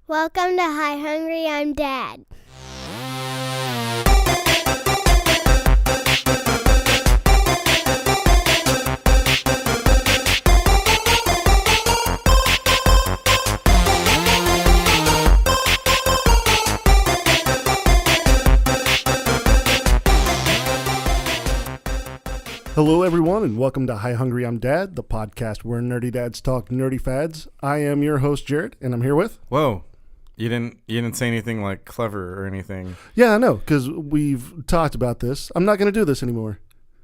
Welcome to Hi Hungry, I'm Dad. Hello, everyone, and welcome to Hi Hungry, I'm Dad, the podcast where nerdy dads talk nerdy fads. I am your host, Jared, and I'm here with... Whoa. You didn't say anything like clever or anything. Yeah, I know, because we've talked about this. I'm not going to do this anymore.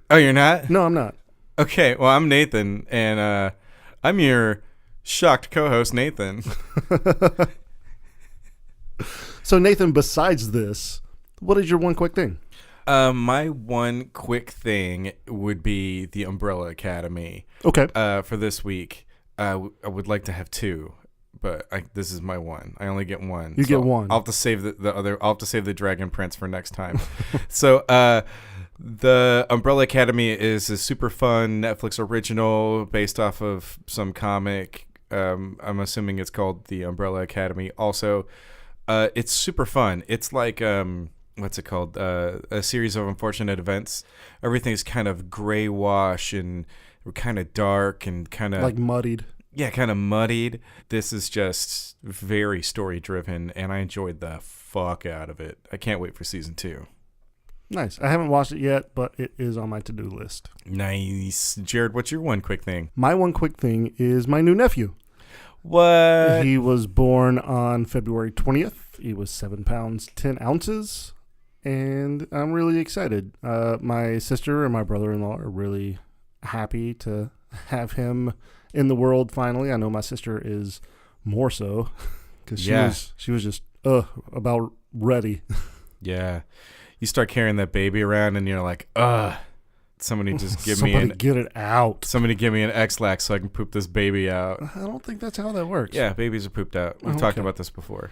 Oh, you're not? No, I'm not. Okay, well, I'm Nathan, and I'm your shocked co-host, Nathan. So, Nathan, besides this, what is your one quick thing? My one quick thing would be the Umbrella Academy. Okay. For this week. I would like to have two, but this is my one. I only get one. You get one. I'll have to save the other. I'll have to save the Dragon Prince for next time. So, the Umbrella Academy is a super fun Netflix original based off of some comic. I'm assuming it's called the Umbrella Academy. Also, it's super fun. It's like what's it called? A series of unfortunate events. Everything's kind of gray wash and kind of dark and kind of like muddied. Yeah, kind of muddied. This is just very story driven, and I enjoyed the fuck out of it. I can't wait for season 2. Nice. I haven't watched it yet, but it is on my to-do list. Nice. Jared, what's your one quick thing? My one quick thing is my new nephew. What? He was born on February 20th. He was 7 pounds, 10 ounces. And I'm really excited. My sister and my brother-in-law are really happy to have him in the world finally. I know my sister is more so because she was just about ready. Yeah. You start carrying that baby around and you're like, somebody just give get it out. Somebody give me an X-Lax so I can poop this baby out. I don't think that's how that works. Yeah, babies are pooped out. We've talked about this before.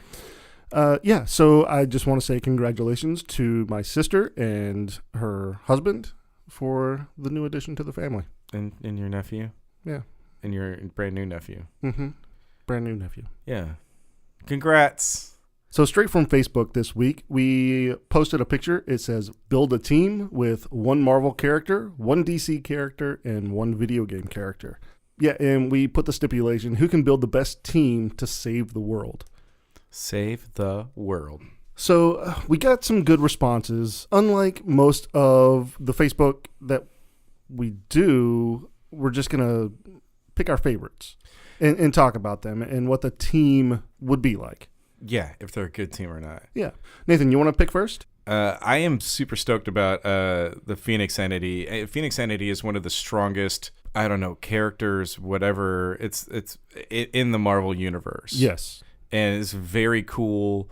So I just want to say congratulations to my sister and her husband for the new addition to the family. And your nephew? Yeah. And your brand new nephew? Mm-hmm. Brand new nephew. Yeah. Congrats. So straight from Facebook this week, we posted a picture. It says, build a team with one Marvel character, one DC character, and one video game character. Yeah, and we put the stipulation, who can build the best team to save the world? Save the world. So we got some good responses. Unlike most of the Facebook that we do, we're just going to pick our favorites and talk about them and what the team would be like. Yeah, if they're a good team or not. Yeah. Nathan, you want to pick first? I am super stoked about the Phoenix Entity. Phoenix Entity is one of the strongest, characters, whatever. It's in the Marvel universe. Yes. And it's very cool.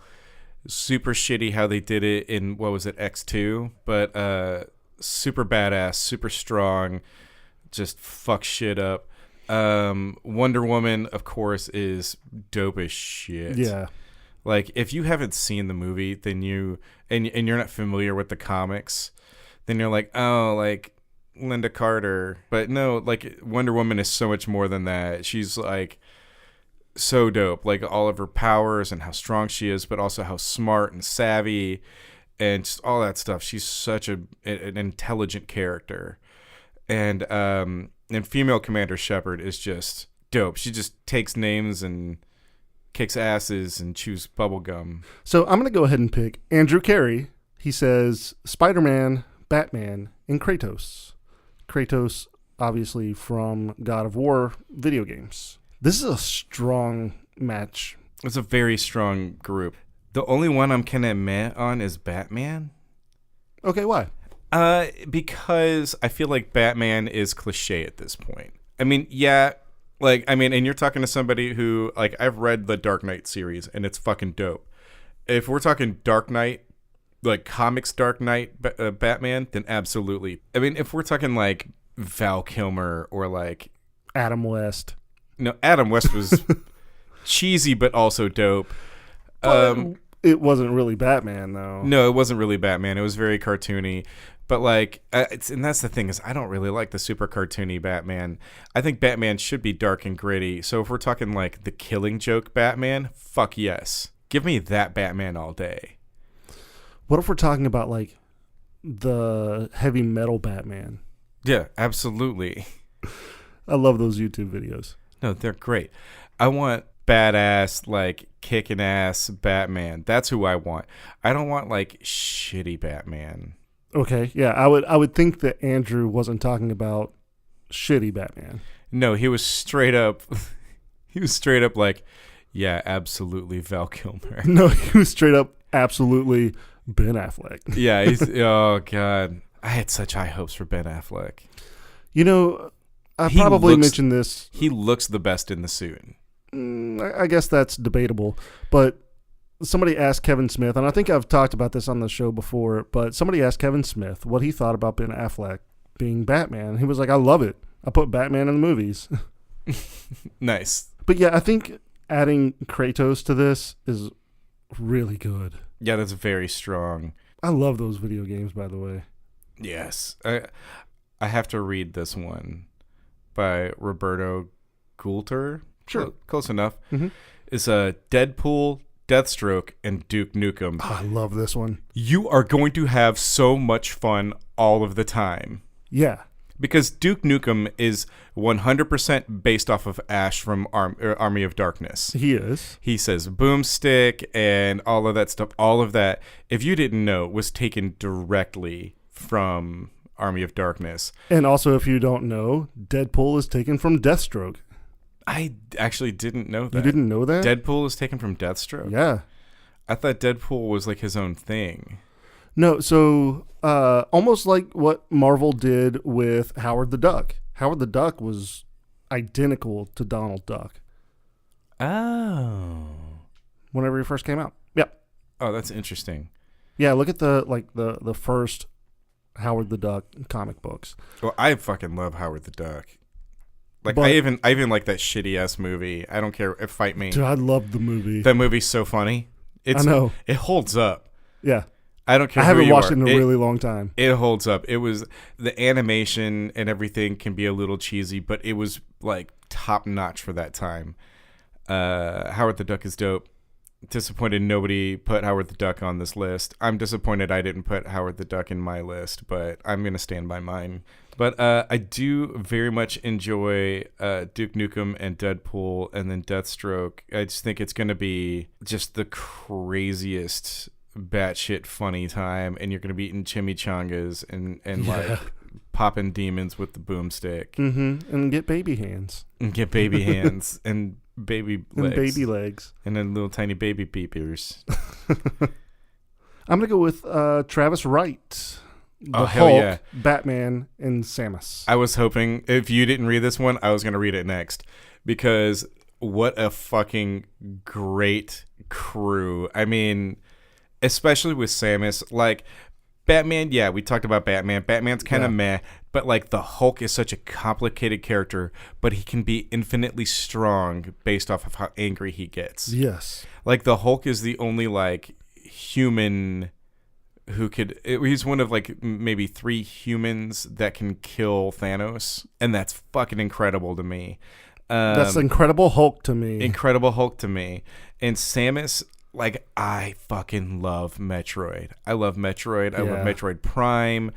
Super shitty how they did it in, what was it, X2? But super badass, super strong, just fuck shit up. Wonder Woman, of course, is dope as shit. Yeah. Like, if you haven't seen the movie, then you're not familiar with the comics, then you're like, oh, like Linda Carter. But no, like, Wonder Woman is so much more than that. She's like so dope, like all of her powers and how strong she is, but also how smart and savvy and just all that stuff. She's such an intelligent character. And female Commander Shepard is just dope. She just takes names and kicks asses and chews bubblegum. So I'm going to go ahead and pick Andrew Carey. He says Spider-Man, Batman, and Kratos. Kratos, obviously from God of War video games. This is a strong match. It's a very strong group. The only one I'm kind of meh on is Batman. Okay, why? Because I feel like Batman is cliche at this point. I mean, yeah, and you're talking to somebody who, like, I've read the Dark Knight series, and it's fucking dope. If we're talking Dark Knight, like comics Dark Knight Batman, then absolutely. I mean, if we're talking, like, Val Kilmer or, like... Adam West. No, Adam West was cheesy, but also dope. it wasn't really Batman, though. No, it wasn't really Batman. It was very cartoony. But like, and that's the thing is, I don't really like the super cartoony Batman. I think Batman should be dark and gritty. So if we're talking like the Killing Joke Batman, fuck yes, give me that Batman all day. What if we're talking about like the heavy metal Batman? Yeah, absolutely. I love those YouTube videos. No, they're great. I want badass, like kicking ass Batman. That's who I want. I don't want like shitty Batman. Okay, yeah, I would think that Andrew wasn't talking about shitty Batman. No, he was straight up. He was straight up like, yeah, absolutely, Val Kilmer. No, he was straight up absolutely Ben Affleck. Yeah, oh god, I had such high hopes for Ben Affleck. You know, I He probably looks- mentioned this. He looks the best in the suit. I guess that's debatable, but somebody asked Kevin Smith, and I think I've talked about this on the show before, but somebody asked Kevin Smith what he thought about Ben Affleck being Batman. He was like, I love it. I put Batman in the movies. Nice. But yeah, I think adding Kratos to this is really good. Yeah, that's very strong. I love those video games, by the way. Yes. I have to read this one by Roberto Coulter. Sure. Close enough. Mm-hmm. It's Deadpool, Deathstroke, and Duke Nukem. Oh, I love this one. You are going to have so much fun all of the time. Yeah. Because Duke Nukem is 100% based off of Ash from Army of Darkness. He is. He says boomstick and all of that stuff. All of that, if you didn't know, was taken directly from Army of Darkness. And also, if you don't know, Deadpool is taken from Deathstroke. I actually didn't know that. You didn't know that? Deadpool is taken from Deathstroke? Yeah. I thought Deadpool was like his own thing. No, so almost like what Marvel did with Howard the Duck. Howard the Duck was identical to Donald Duck Oh. whenever he first came out. Yep. Oh, that's interesting. Yeah, look at the first Howard the Duck comic books. Well, I fucking love Howard the Duck. Like But- I even like that shitty ass movie. I don't care if Fight Me. Dude, I loved the movie. That movie's so funny. I know. It holds up. Yeah. I don't care. I haven't who you watched are. it in a really long time. It holds up. It was the animation and everything can be a little cheesy, but it was like top notch for that time. Howard the Duck is dope. Disappointed nobody put Howard the Duck on this list. I'm disappointed I didn't put Howard the Duck in my list, but I'm gonna stand by mine. But I do very much enjoy Duke Nukem and Deadpool and then Deathstroke. I just think it's gonna be just the craziest batshit funny time, and you're gonna be eating chimichangas and like popping demons with the boomstick. Mm-hmm. And get baby hands. And get baby hands and baby legs. And baby legs. And then little tiny baby beepers. I'm going to go with Travis Wright. The Oh, hell Hulk, yeah. Batman, and Samus. I was hoping, if you didn't read this one, I was going to read it next. Because what a fucking great crew. I mean, especially with Samus. Like, Batman, yeah, we talked about Batman. Batman's kind of meh. But, like, the Hulk is such a complicated character. But he can be infinitely strong based off of how angry he gets. Yes. Like, the Hulk is the only, like, human who could... He's one of, like, maybe 3 humans that can kill Thanos. And that's fucking incredible to me. That's Incredible Hulk to me. Incredible Hulk to me. And Samus, like, I fucking love Metroid. I love Metroid. I love Metroid Prime.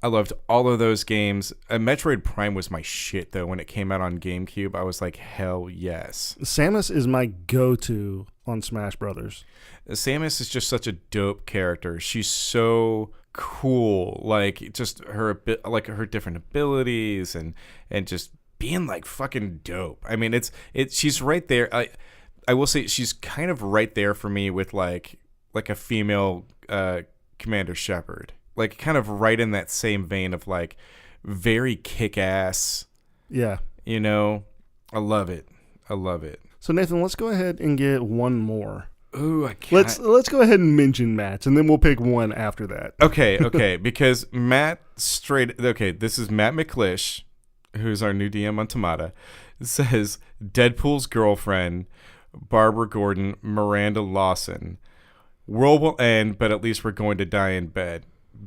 I loved all of those games. Metroid Prime was my shit, though, when it came out on GameCube. I was like, hell yes. Samus is my go-to on Smash Brothers. Samus is just such a dope character. She's so cool. Like, just her different abilities and just being, like, fucking dope. I mean, she's right there. I will say she's kind of right there for me with, like a female Commander Shepard. Like, kind of right in that same vein of, like, very kick-ass. Yeah. You know? I love it. I love it. So, Nathan, let's go ahead and get one more. Ooh, I can't. Let's go ahead and mention Matt's, and then we'll pick one after that. Okay, because this is Matt McClish, who's our new DM on Tamada. It says, Deadpool's girlfriend, Barbara Gordon, Miranda Lawson. World will end, but at least we're going to die in bed.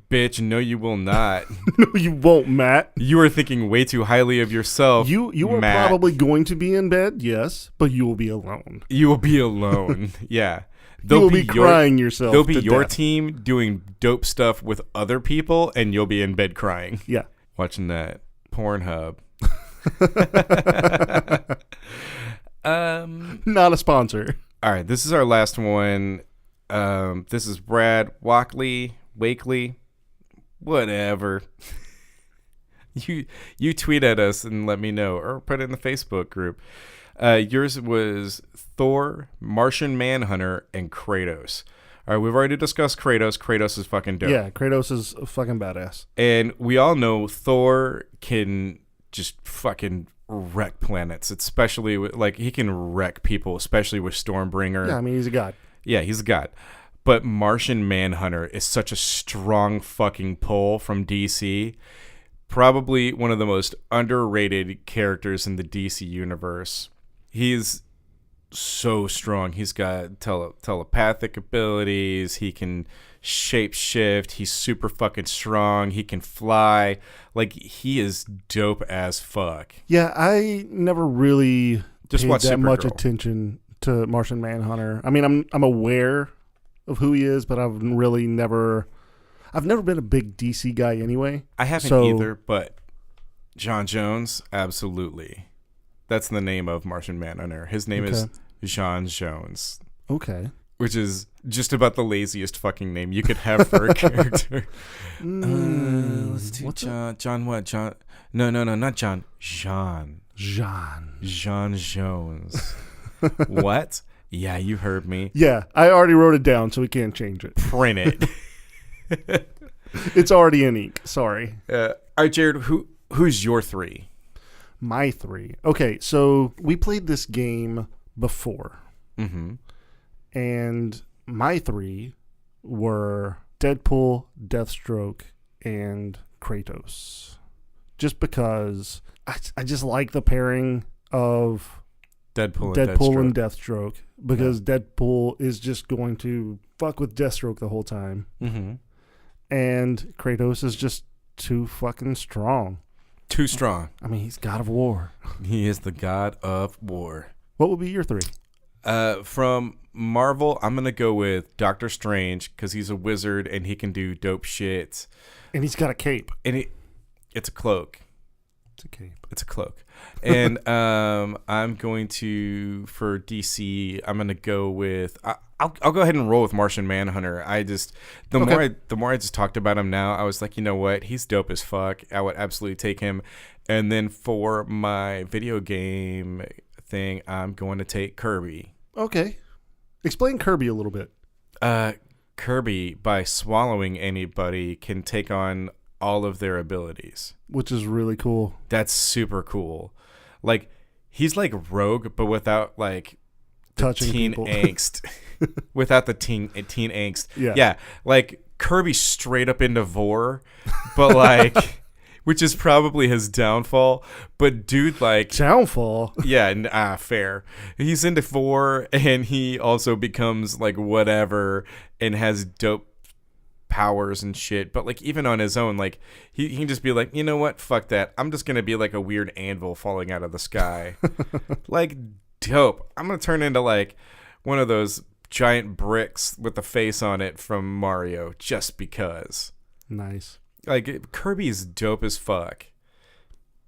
Bitch, no, you will not. No, you won't, Matt. You are thinking way too highly of yourself. You are Matt. probably going to be in bed, yes, but you will be alone. You will be alone. Yeah. You will be crying yourself. They'll be to your death. team doing dope stuff with other people, and you'll be in bed crying. Yeah. Watching that Pornhub. Not a sponsor. All right, this is our last one. This is Brad Wakely, whatever. You tweet at us and let me know, or put it in the Facebook group. Yours was Thor, Martian Manhunter, and Kratos. All right, we've already discussed Kratos. Kratos is fucking dope. Yeah, Kratos is fucking badass. And we all know Thor can just fucking wreck planets, especially with, like, he can wreck people, especially with Stormbringer. Yeah, I mean, he's a god. Yeah, he's a god. But Martian Manhunter is such a strong fucking pull from DC. Probably one of the most underrated characters in the DC universe. He's so strong. He's got telepathic abilities. He can shapeshift. He's super fucking strong. He can fly. Like, he is dope as fuck. Yeah, I never really Just paid watch that much Supergirl. attention to Martian Manhunter. I mean, I'm aware of who he is, but I've never been a big DC guy anyway. I haven't So- either, but John Jones, absolutely. That's the name of Martian Manhunter. His name is John Jones, Okay. which is just about the laziest fucking name you could have for a character. Let's do what's John. John what? John? No, not John. Jean. Jean Jones. What? Yeah, you heard me. Yeah, I already wrote it down, so we can't change it. Print it. It's already in ink. Sorry. All right, Jared. Who's your three? My three. Okay, so we played this game before. Mm-hmm. And my three were Deadpool, Deathstroke, and Kratos. Just because I just like the pairing of Deadpool and Deathstroke. Because Deadpool is just going to fuck with Deathstroke the whole time. Mm-hmm. And Kratos is just too fucking strong. Too strong. I mean, he's God of War. He is the god of war. What would be your three? From Marvel, I'm going to go with Doctor Strange because he's a wizard and he can do dope shit. And he's got a cape. And it's a cloak. It's a cape. It's a cloak. And I'm going to, for DC, I'm going to go with, I'll go ahead and roll with Martian Manhunter. The more I just talked about him now, I was like, you know what? He's dope as fuck. I would absolutely take him. And then for my video game thing, I'm going to take Kirby. Okay. Explain Kirby a little bit. Kirby, by swallowing anybody, can take on all of their abilities. Which is really cool. That's super cool. Like, he's like Rogue, but without like the Touching teen people. angst. Without the teen angst. Yeah. Like Kirby straight up into Vor, but like, which is probably his downfall. But dude, like, Downfall. yeah, fair. He's into Vor, and he also becomes like whatever, and has dope powers and shit. But like, even on his own, like, he can just be like, you know what, fuck that, I'm just gonna be like a weird anvil falling out of the sky. Like, dope. I'm gonna turn into like one of those giant bricks with the face on it from Mario just because. Nice. Like, Kirby's dope as fuck.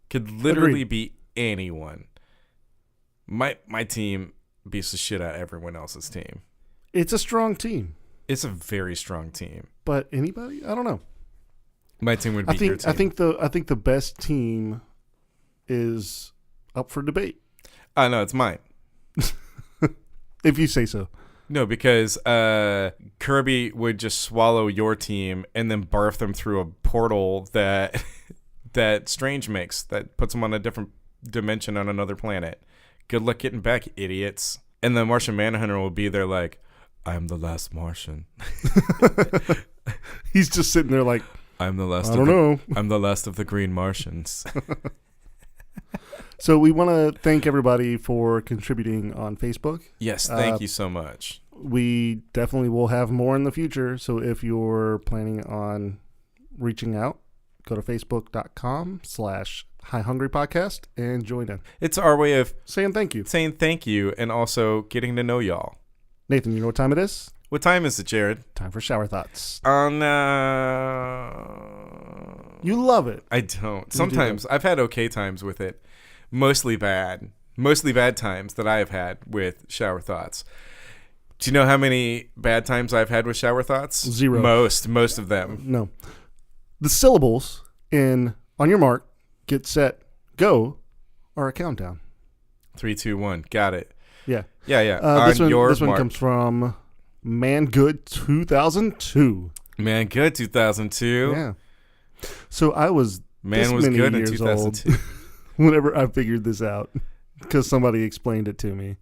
Could literally Agreed. be anyone. My team beats the shit out of everyone else's team. It's a strong team. It's a very strong team. But anybody? I don't know. My team would beat your team. I think the best team is up for debate. No, it's mine. If you say so. No, because Kirby would just swallow your team and then barf them through a portal that Strange makes that puts them on a different dimension on another planet. Good luck getting back, idiots. And the Martian Manhunter will be there like, I'm the last Martian. He's just sitting there like, I'm the last. I don't know. I'm the last of the Green Martians. So we want to thank everybody for contributing on Facebook. Yes, thank you so much. we definitely will have more in the future. So if you're planning on reaching out, go to facebook.com/highhungrypodcast and join in. It's our way of saying thank you. Saying thank you and also getting to know y'all. Nathan, you know what time it is? What time is it, Jared? Time for shower thoughts. Oh, no. You love it. I don't. Sometimes I've had okay times with it. Mostly bad. Mostly bad times that I have had with shower thoughts. Do you know how many bad times I've had with shower thoughts? 0. Most of them. No. The syllables in On Your Mark, Get Set, Go are a countdown. 3, 2, 1. Got it. Yeah. Yeah. This one comes from Man Good 2002. Man Good 2002. Yeah. So I was Man was good in 2002. Whenever I figured this out, because somebody explained it to me.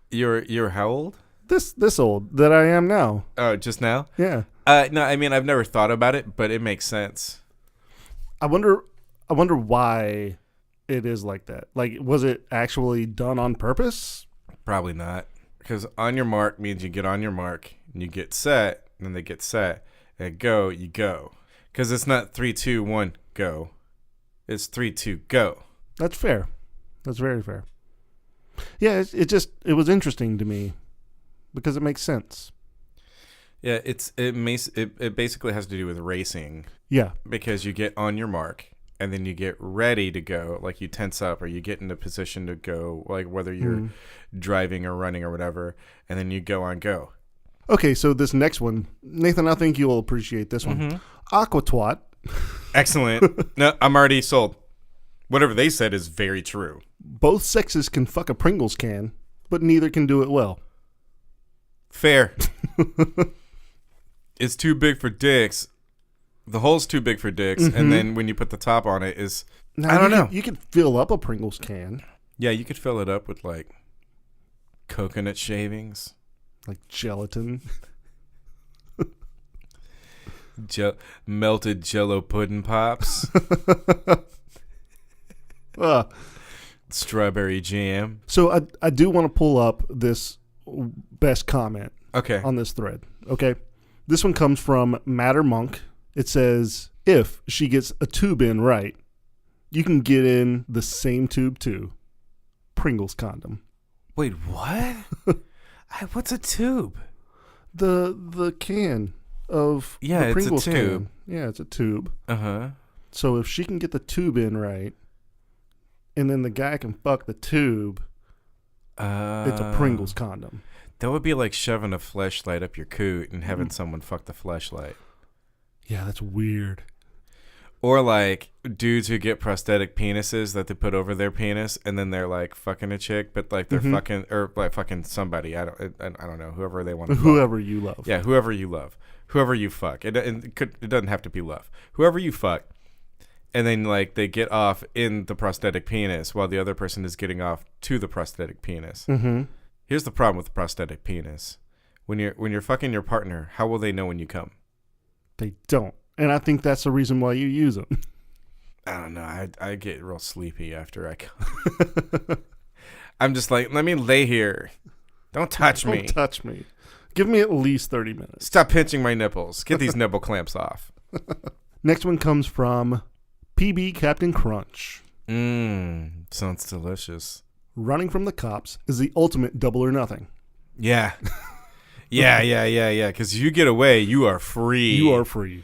You're how old? This old that I am now. Oh, just now? Yeah. No, I mean I've never thought about it, but it makes sense. I wonder why it is like that. Like, was it actually done on purpose? Probably not. Because on your mark means you get on your mark, and you get set, and then they get set, and go, you go. Because it's not 3, 2, 1, go. It's 3, 2, go. That's fair. That's very fair. Yeah, it was interesting to me because it makes sense. Yeah, it basically has to do with racing. Yeah. Because you get on your mark, and then you get ready to go, like you tense up or you get into position to go, like whether you're driving or running or whatever, and then you go on go. Okay, so this next one, Nathan, I think you'll appreciate this one. Aqua twat. Excellent. No, I'm already sold. Whatever they said is very true. Both sexes can fuck a Pringles can, but neither can do it well. Fair. It's too big for dicks. The hole's too big for dicks, and then when you put the top on it is... Now, I don't know. You could fill up a Pringles can. Yeah, you could fill it up with, like, coconut shavings. Like gelatin. Melted Jell-O pudding pops. Strawberry jam. So I do want to pull up this best comment on this thread. Okay. This one comes from Matter Monk. It says, if she gets a tube in right, you can get in the same tube too. Pringles condom. Wait, what? What's a tube? The can of the Pringles it's a tube. can. Yeah, it's a tube. Uh-huh. So if she can get the tube in right, and then the guy can fuck the tube, it's a Pringles condom. That would be like shoving a fleshlight up your coot and having someone fuck the fleshlight. Yeah, that's weird. Or like dudes who get prosthetic penises that they put over their penis, and then they're like fucking a chick, but like they're fucking or like fucking somebody. I don't know, whoever they want to. Whoever you love. Yeah, whoever you love, whoever you fuck. It doesn't have to be love. Whoever you fuck, and then like they get off in the prosthetic penis while the other person is getting off to the prosthetic penis. Mm-hmm. Here's the problem with the prosthetic penis: when you're fucking your partner, how will they know when you come? They don't. And I think that's the reason why you use them. I don't know. I get real sleepy after I come. I'm just like, let me lay here. Don't touch me. Don't touch me. Give me at least 30 minutes. Stop pinching my nipples. Get these nipple clamps off. Next one comes from PB Captain Crunch. Sounds delicious. Running from the cops is the ultimate double or nothing. Yeah. Yeah. Because you get away, you are free. You are free.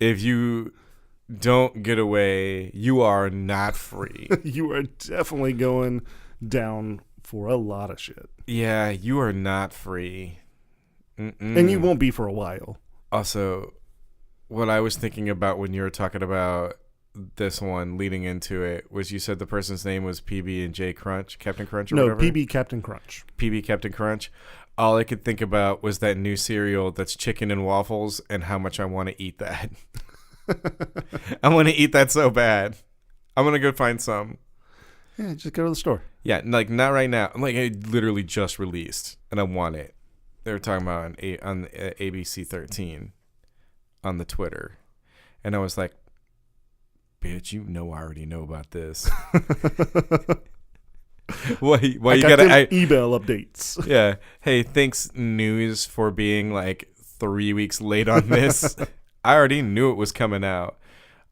If you don't get away, you are not free. You are definitely going down for a lot of shit. Yeah, you are not free. And you won't be for a while. Also, what I was thinking about when you were talking about this one leading into it was you said the person's name was PB and J Crunch, Captain Crunch or whatever? No, PB Captain Crunch. PB Captain Crunch. All I could think about was that new cereal that's chicken and waffles and how much I want to eat that. I want to eat that so bad. I'm going to go find some. Yeah, just go to the store. Yeah, like not right now. Like I literally just released and I want it. They were talking about on ABC 13 on the Twitter. And I was like, bitch, you know I already know about this. Why I you got gotta them email updates. Yeah. Hey, thanks news for being like 3 weeks late on this. I already knew it was coming out.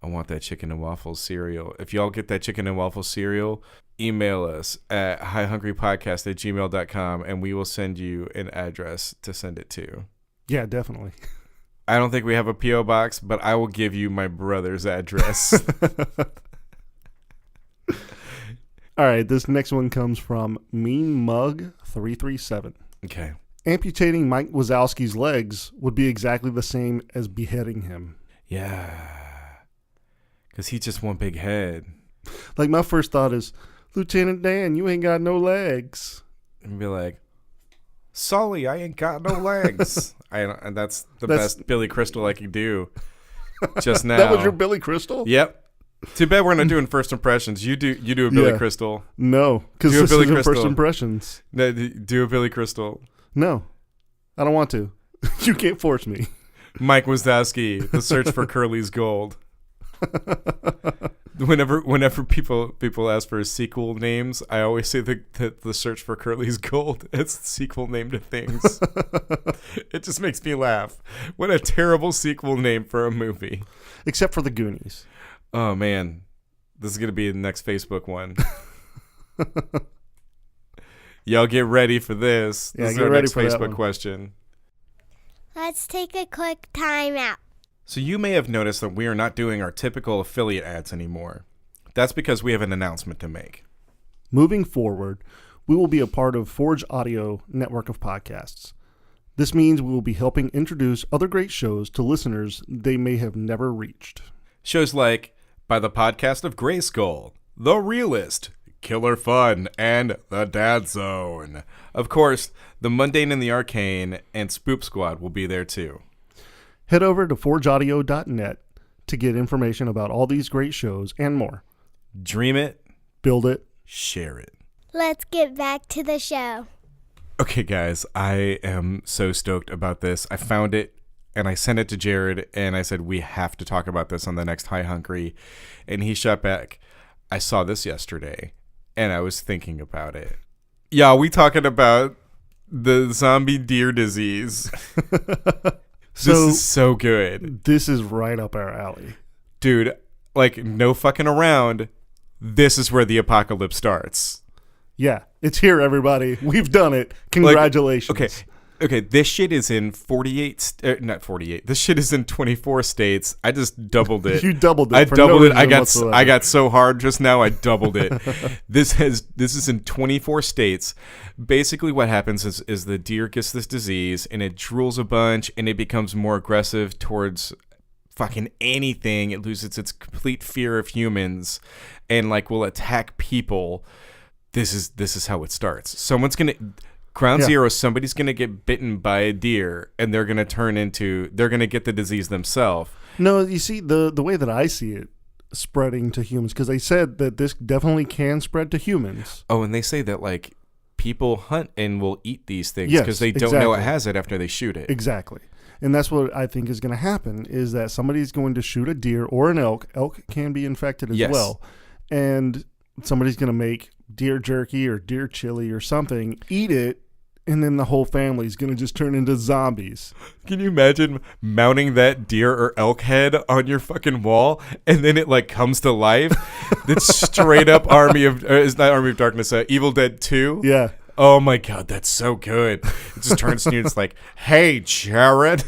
I want that chicken and waffles cereal. If y'all get that chicken and waffles cereal, email us at highhungrypodcast@gmail.com and we will send you an address to send it to. Yeah, definitely. I don't think we have a P.O. box, but I will give you my brother's address. All right, this next one comes from Mean Mug 337. Okay. Amputating Mike Wazowski's legs would be exactly the same as beheading him. Yeah. Because he's just one big head. Like, my first thought is, Lieutenant Dan, you ain't got no legs. And be like, Sully, I ain't got no legs. And that's the best Billy Crystal I could do just now. That was your Billy Crystal? Yep. Too bad we're not doing first impressions. You do a Billy Crystal. No, because this isn't first impressions. No, do a Billy Crystal. No, I don't want to. You can't force me. Mike Wazowski, The Search for Curly's Gold. Whenever people ask for sequel names, I always say the Search for Curly's Gold. It's the sequel name to things. It just makes me laugh. What a terrible sequel name for a movie. Except for the Goonies. Oh man, this is gonna be the next Facebook one. Y'all get ready for this. Yeah, This is get our ready next for that Facebook one. question. Let's take a quick time out. So you may have noticed that we are not doing our typical affiliate ads anymore. That's because we have an announcement to make. Moving forward, we will be a part of Forge Audio network of podcasts. This means we will be helping introduce other great shows to listeners they may have never reached. Shows like By the Podcast of Grayskull, The Realist, Killer Fun, and The Dad Zone. Of course, The Mundane and the Arcane and Spoop Squad will be there too. Head over to forgeaudio.net to get information about all these great shows and more. Dream it, Build it, share it. Let's get back to the show. Okay, guys, I am so stoked about this. I found it and I sent it to Jared and I said, we have to talk about this on the next High Hungry. And he shot back, I saw this yesterday and I was thinking about it. Yeah, we talking about the zombie deer disease. This is so good. This is right up our alley. Dude, like, no fucking around. This is where the apocalypse starts. Yeah, it's here, everybody. We've done it. Congratulations. Like, okay, this shit is in 48, not 48. This shit is in 24 states. I just doubled it. You doubled it. I for doubled no it. reason I got so hard just now. I doubled it. This is in 24 states. Basically, what happens is the deer gets this disease and it drools a bunch and it becomes more aggressive towards fucking anything. It loses its complete fear of humans and like will attack people. This is how it starts. Ground zero, somebody's gonna get bitten by a deer and they're gonna get the disease themselves. No, you see, the way that I see it spreading to humans, because they said that this definitely can spread to humans. Oh, and they say that like people hunt and will eat these things Yes, because they don't know it has it after they shoot it. Exactly. And that's what I think is going to happen, is that somebody's going to shoot a deer or an elk. Elk can be infected as well. And somebody's going to make deer jerky or deer chili or something, eat it, and then the whole family's going to just turn into zombies. Can you imagine mounting that deer or elk head on your fucking wall and then it like comes to life? That's straight up it's not Army of Darkness, Evil Dead 2. Yeah. Oh my God, that's so good. It just turns to you and it's like, hey, Jared,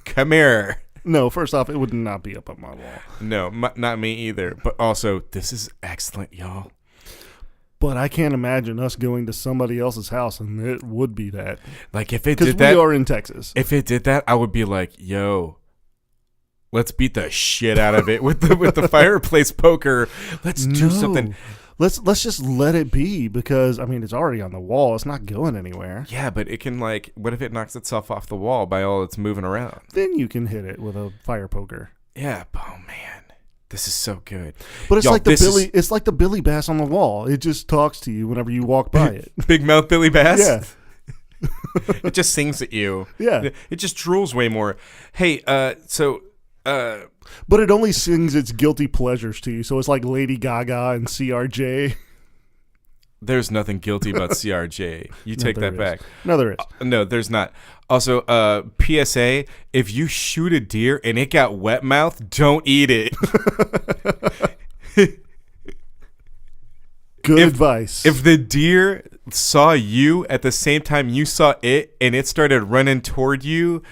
come here. No, first off, it would not be up on my wall. No, not me either. But also, this is excellent, y'all. But I can't imagine us going to somebody else's house and it would be that. Like if it did that. Because we are in Texas. If it did that, I would be like, yo, let's beat the shit out of it with the fireplace poker. Let's do something. Let's just let it be, because I mean it's already on the wall. It's not going anywhere. Yeah, but it can like, what if it knocks itself off the wall by all it's moving around? Then you can hit it with a fire poker. Yeah. Oh man, this is so good. But it's it's like the Billy Bass on the wall. It just talks to you whenever you walk by it. Big mouth Billy Bass. Yeah. It just sings at you. Yeah. It just drools way more. Hey, but it only sings its guilty pleasures to you. So it's like Lady Gaga and CRJ. There's nothing guilty about CRJ. You take that back. No, there is. No, there's not. Also, PSA, if you shoot a deer and it got wet mouth, don't eat it. Good advice. If the deer saw you at the same time you saw it and it started running toward you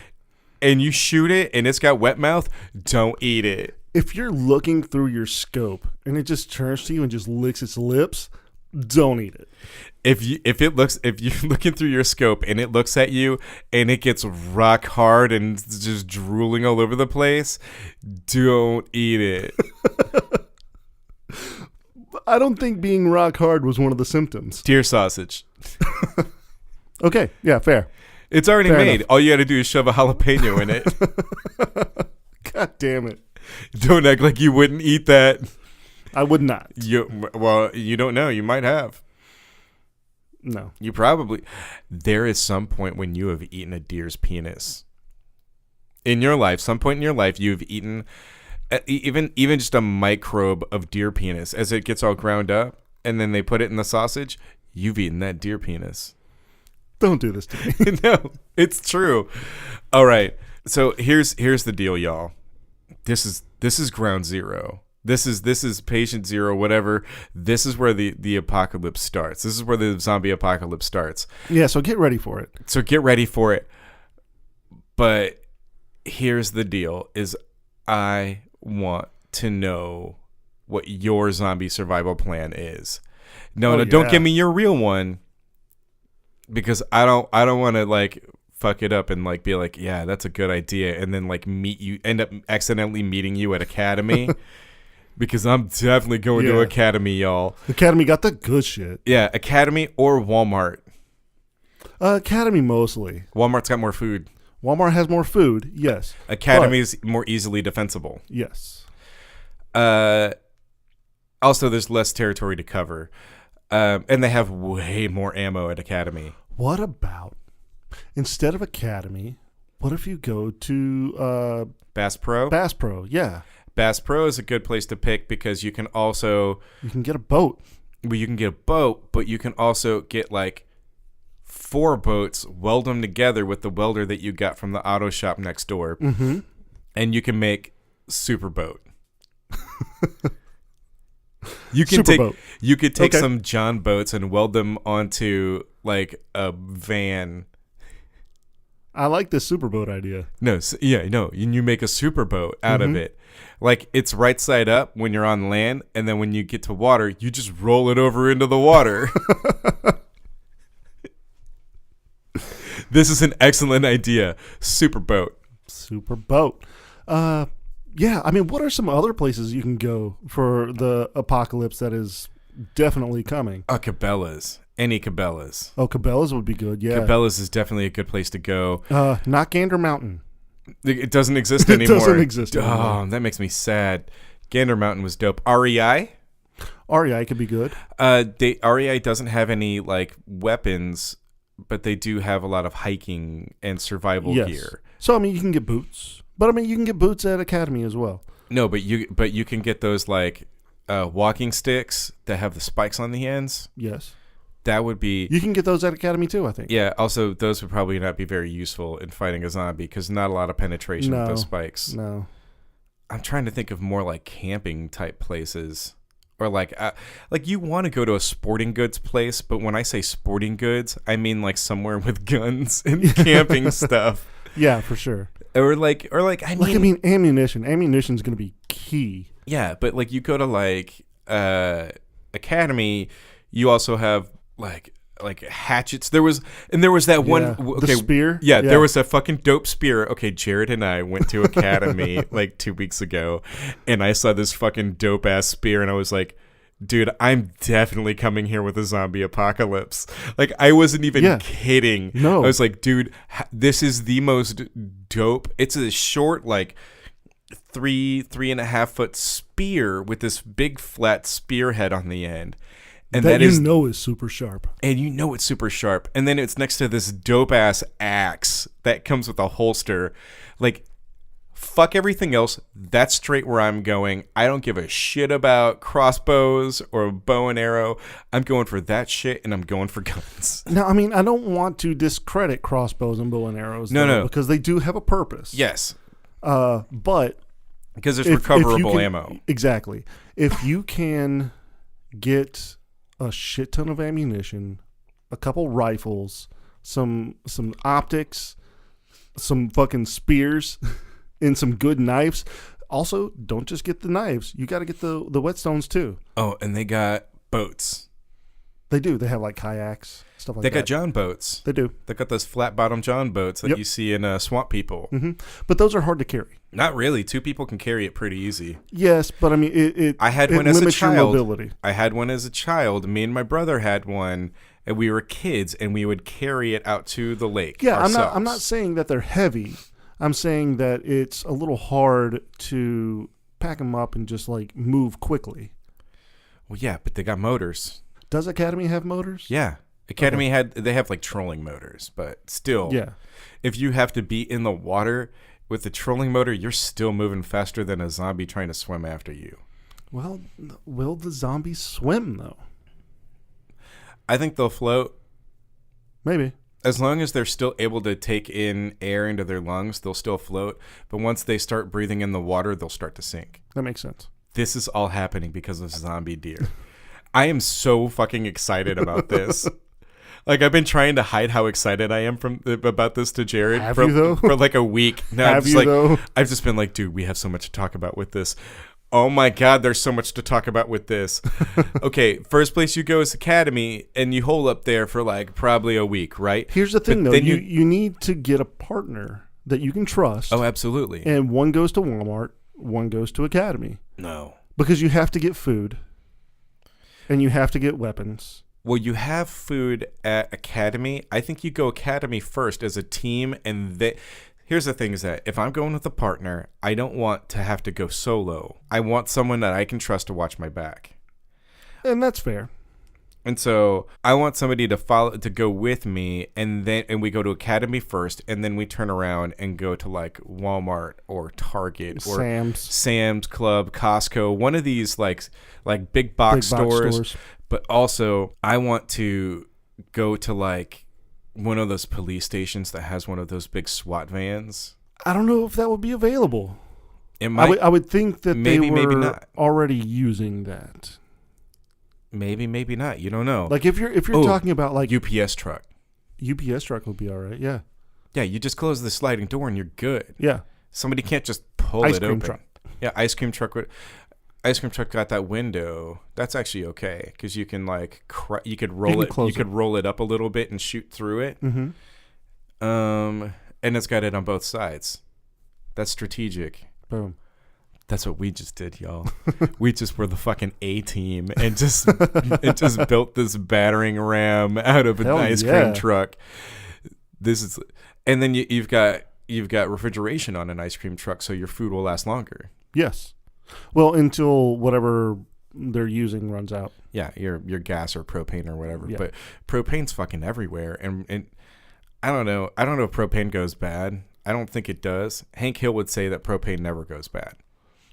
and you shoot it and it's got wet mouth, don't eat it. If you're looking through your scope and it just turns to you and just licks its lips, don't eat it. If you're looking through your scope and it looks at you and it gets rock hard and just drooling all over the place, don't eat it. I don't think being rock hard was one of the symptoms. Deer sausage. Okay, yeah, fair. It's already Fair made. enough. All you got to do is shove a jalapeno in it. God damn it. Don't act like you wouldn't eat that. I would not. You don't know. You might have. No. You probably. There is some point when you have eaten a deer's penis. In your life, some point in your life, you've eaten even just a microbe of deer penis. As it gets all ground up and then they put it in the sausage, you've eaten that deer penis. Don't do this to me. No, it's true. All right. So here's the deal, y'all. This is ground zero. This is patient zero, whatever. This is where the apocalypse starts. This is where the zombie apocalypse starts. Yeah, so get ready for it. But here's the deal, is I want to know what your zombie survival plan is. No, don't give me your real one, because I don't want to like fuck it up and like be like, yeah, that's a good idea, and then like end up accidentally meeting you at Academy. Because I'm definitely going to Academy, y'all. Academy got the good shit. Yeah, Academy or Walmart. Academy mostly. Walmart's got more food. Walmart has more food, yes. Academy's more easily defensible. Yes. Also, there's less territory to cover. And they have way more ammo at Academy. What about, instead of Academy, what if you go to Bass Pro? Bass Pro, yeah. Bass Pro is a good place to pick because you can also... You can get a boat. Well, you can get a boat, but you can also get like 4 boats, weld them together with the welder that you got from the auto shop next door. Mm-hmm. And you can make super boat. You could take some John boats and weld them onto like a van. I like this super boat idea. No, and you make a super boat out of it. Like, it's right side up when you're on land, and then when you get to water, you just roll it over into the water. This is an excellent idea. Super boat. Super boat. Yeah, I mean, what are some other places you can go for the apocalypse that is definitely coming? Cabela's. Any Cabela's. Oh, Cabela's would be good, yeah. Cabela's is definitely a good place to go. Not Gander Mountain. It doesn't exist anymore. It doesn't exist anymore. Oh, that makes me sad. Gander Mountain was dope. REI? REI could be good. REI doesn't have any like weapons, but they do have a lot of hiking and survival gear. So I mean, you can get boots, but I mean, you can get boots at Academy as well. No, but you can get those like walking sticks that have the spikes on the ends. Yes. That would be... You can get those at Academy too, I think. Yeah, also, those would probably not be very useful in fighting a zombie because not a lot of penetration with those spikes. No. I'm trying to think of more like camping type places. Or like you want to go to a sporting goods place, but when I say sporting goods, I mean like somewhere with guns and camping stuff. Yeah, for sure. Or I mean ammunition. Ammunition's going to be key. Yeah, but like you go to like Academy, you also have like hatchets. There was that one the spear. Yeah, there was a fucking dope spear. Okay, Jared and I went to Academy like 2 weeks ago, and I saw this fucking dope ass spear, and I was like, dude, I'm definitely coming here with a zombie apocalypse. Like, I wasn't even kidding. No, I was like, dude, this is the most dope. It's a short like 3.5 foot spear with this big flat spearhead on the end. And that is super sharp. And you know it's super sharp. And then it's next to this dope ass axe that comes with a holster. Like, Fuck everything else. That's straight where I'm going. I don't give a shit about crossbows or bow and arrow. I'm going for that shit, and I'm going for guns. Now, I mean, I don't want to discredit crossbows and bow and arrows. No. Because they do have a purpose. Yes. But because there's recoverable if ammo. Exactly. If you can get a shit ton of ammunition, a couple rifles, some optics, some fucking spears, and some good knives. Also, don't just get the knives. You got to get the whetstones too. Oh, and they got boats. They do. They have like kayaks, stuff like They that. got John boats. They do. They got those flat bottom John boats that you see in Swamp People. Mm-hmm. But those are hard to carry. Not really. 2 people can carry it pretty easy. Yes, but I mean, I had it one as a limits your child. mobility. I had one as a child. Me and my brother had one, and we were kids, and we would carry it out to the lake. Yeah, ourselves. I'm not saying that they're heavy. I'm saying that it's a little hard to pack them up and just like move quickly. Well, yeah, but they got motors. Does Academy have motors? Yeah. Academy they have like trolling motors, but still. Yeah. If you have to be in the water with the trolling motor, you're still moving faster than a zombie trying to swim after you. Well, will the zombies swim though? I think they'll float. Maybe. As long as they're still able to take in air into their lungs, they'll still float. But once they start breathing in the water, they'll start to sink. That makes sense. This is all happening because of zombie deer. I am so fucking excited about this. Like, I've been trying to hide how excited I am about this to Jared for like a week. No, Have you though? I've just been like, dude, we have so much to talk about with this. Oh my God, there's so much to talk about with this. Okay, first place you go is Academy, and you hole up there for like probably a week, right? Here's the thing, But though. then You need to get a partner that you can trust. Oh, absolutely. And one goes to Walmart, one goes to Academy. No. Because you have to get food, and you have to get weapons. Well, you have food at Academy. I think you go Academy first as a team, and here's the thing is that if I'm going with a partner, I don't want to have to go solo. I want someone that I can trust to watch my back. And that's fair. And so I want somebody to go with me, and we go to Academy first, and then we turn around and go to like Walmart or Target or Sam's Club, Costco, one of these like big box stores. But also I want to go to like one of those police stations that has one of those big SWAT vans. I don't know if that would be available. It might. I would think that maybe not. Already using that. Maybe not. You don't know. Like if you're talking about like UPS truck. UPS truck would be all right. Yeah. Yeah, you just close the sliding door and you're good. Yeah. Somebody can't just pull ice it cream open. Truck. Yeah, ice cream truck got that window. That's actually okay because you can like you could roll it up a little bit and shoot through it. Mm-hmm. And it's got it on both sides. That's strategic. Boom. That's what we just did, y'all. We just were the fucking A team and just built this battering ram out of an ice cream truck. And then you've got refrigeration on an ice cream truck, so your food will last longer. Yes. Well, until whatever they're using runs out. Yeah, your gas or propane or whatever. Yeah. But propane's fucking everywhere, and I don't know. I don't know if propane goes bad. I don't think it does. Hank Hill would say that propane never goes bad.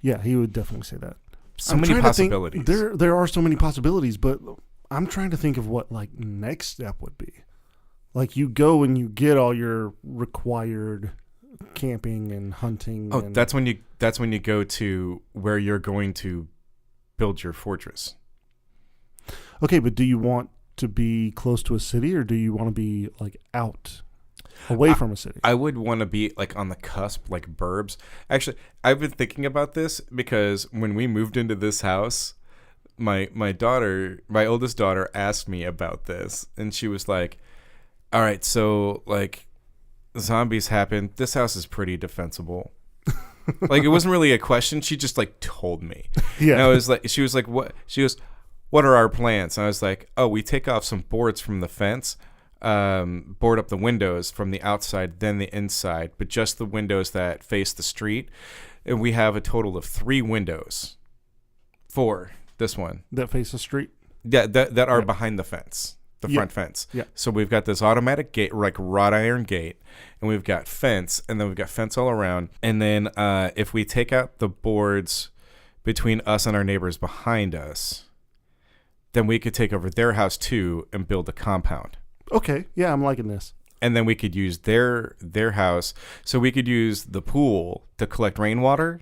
Yeah, he would definitely say that. So many possibilities. There are so many possibilities, but I'm trying to think of what like next step would be. Like you go and you get all your required camping and hunting. Oh, that's when you go to where you're going to build your fortress. Okay, but do you want to be close to a city or do you want to be like out? Away from a city. I would want to be like on the cusp, like burbs. Actually, I've been thinking about this because when we moved into this house, my oldest daughter asked me about this, and she was like, "All right, so like zombies happen. This house is pretty defensible." Like it wasn't really a question. She just like told me. Yeah. And I was like, she was like, "What?" She goes, "What are our plans?" And I was like, "Oh, we take off some boards from the fence." Board up the windows from the outside, then the inside, but just the windows that face the street. And we have a total of 3 windows for this one. That face the street? Yeah, that are behind the fence, the front fence. Yeah. So we've got this automatic gate, like wrought iron gate, and we've got fence, and then we've got fence all around. And then if we take out the boards between us and our neighbors behind us, then we could take over their house too and build a compound. Okay, yeah, I'm liking this. And then we could use their house. So we could use the pool to collect rainwater.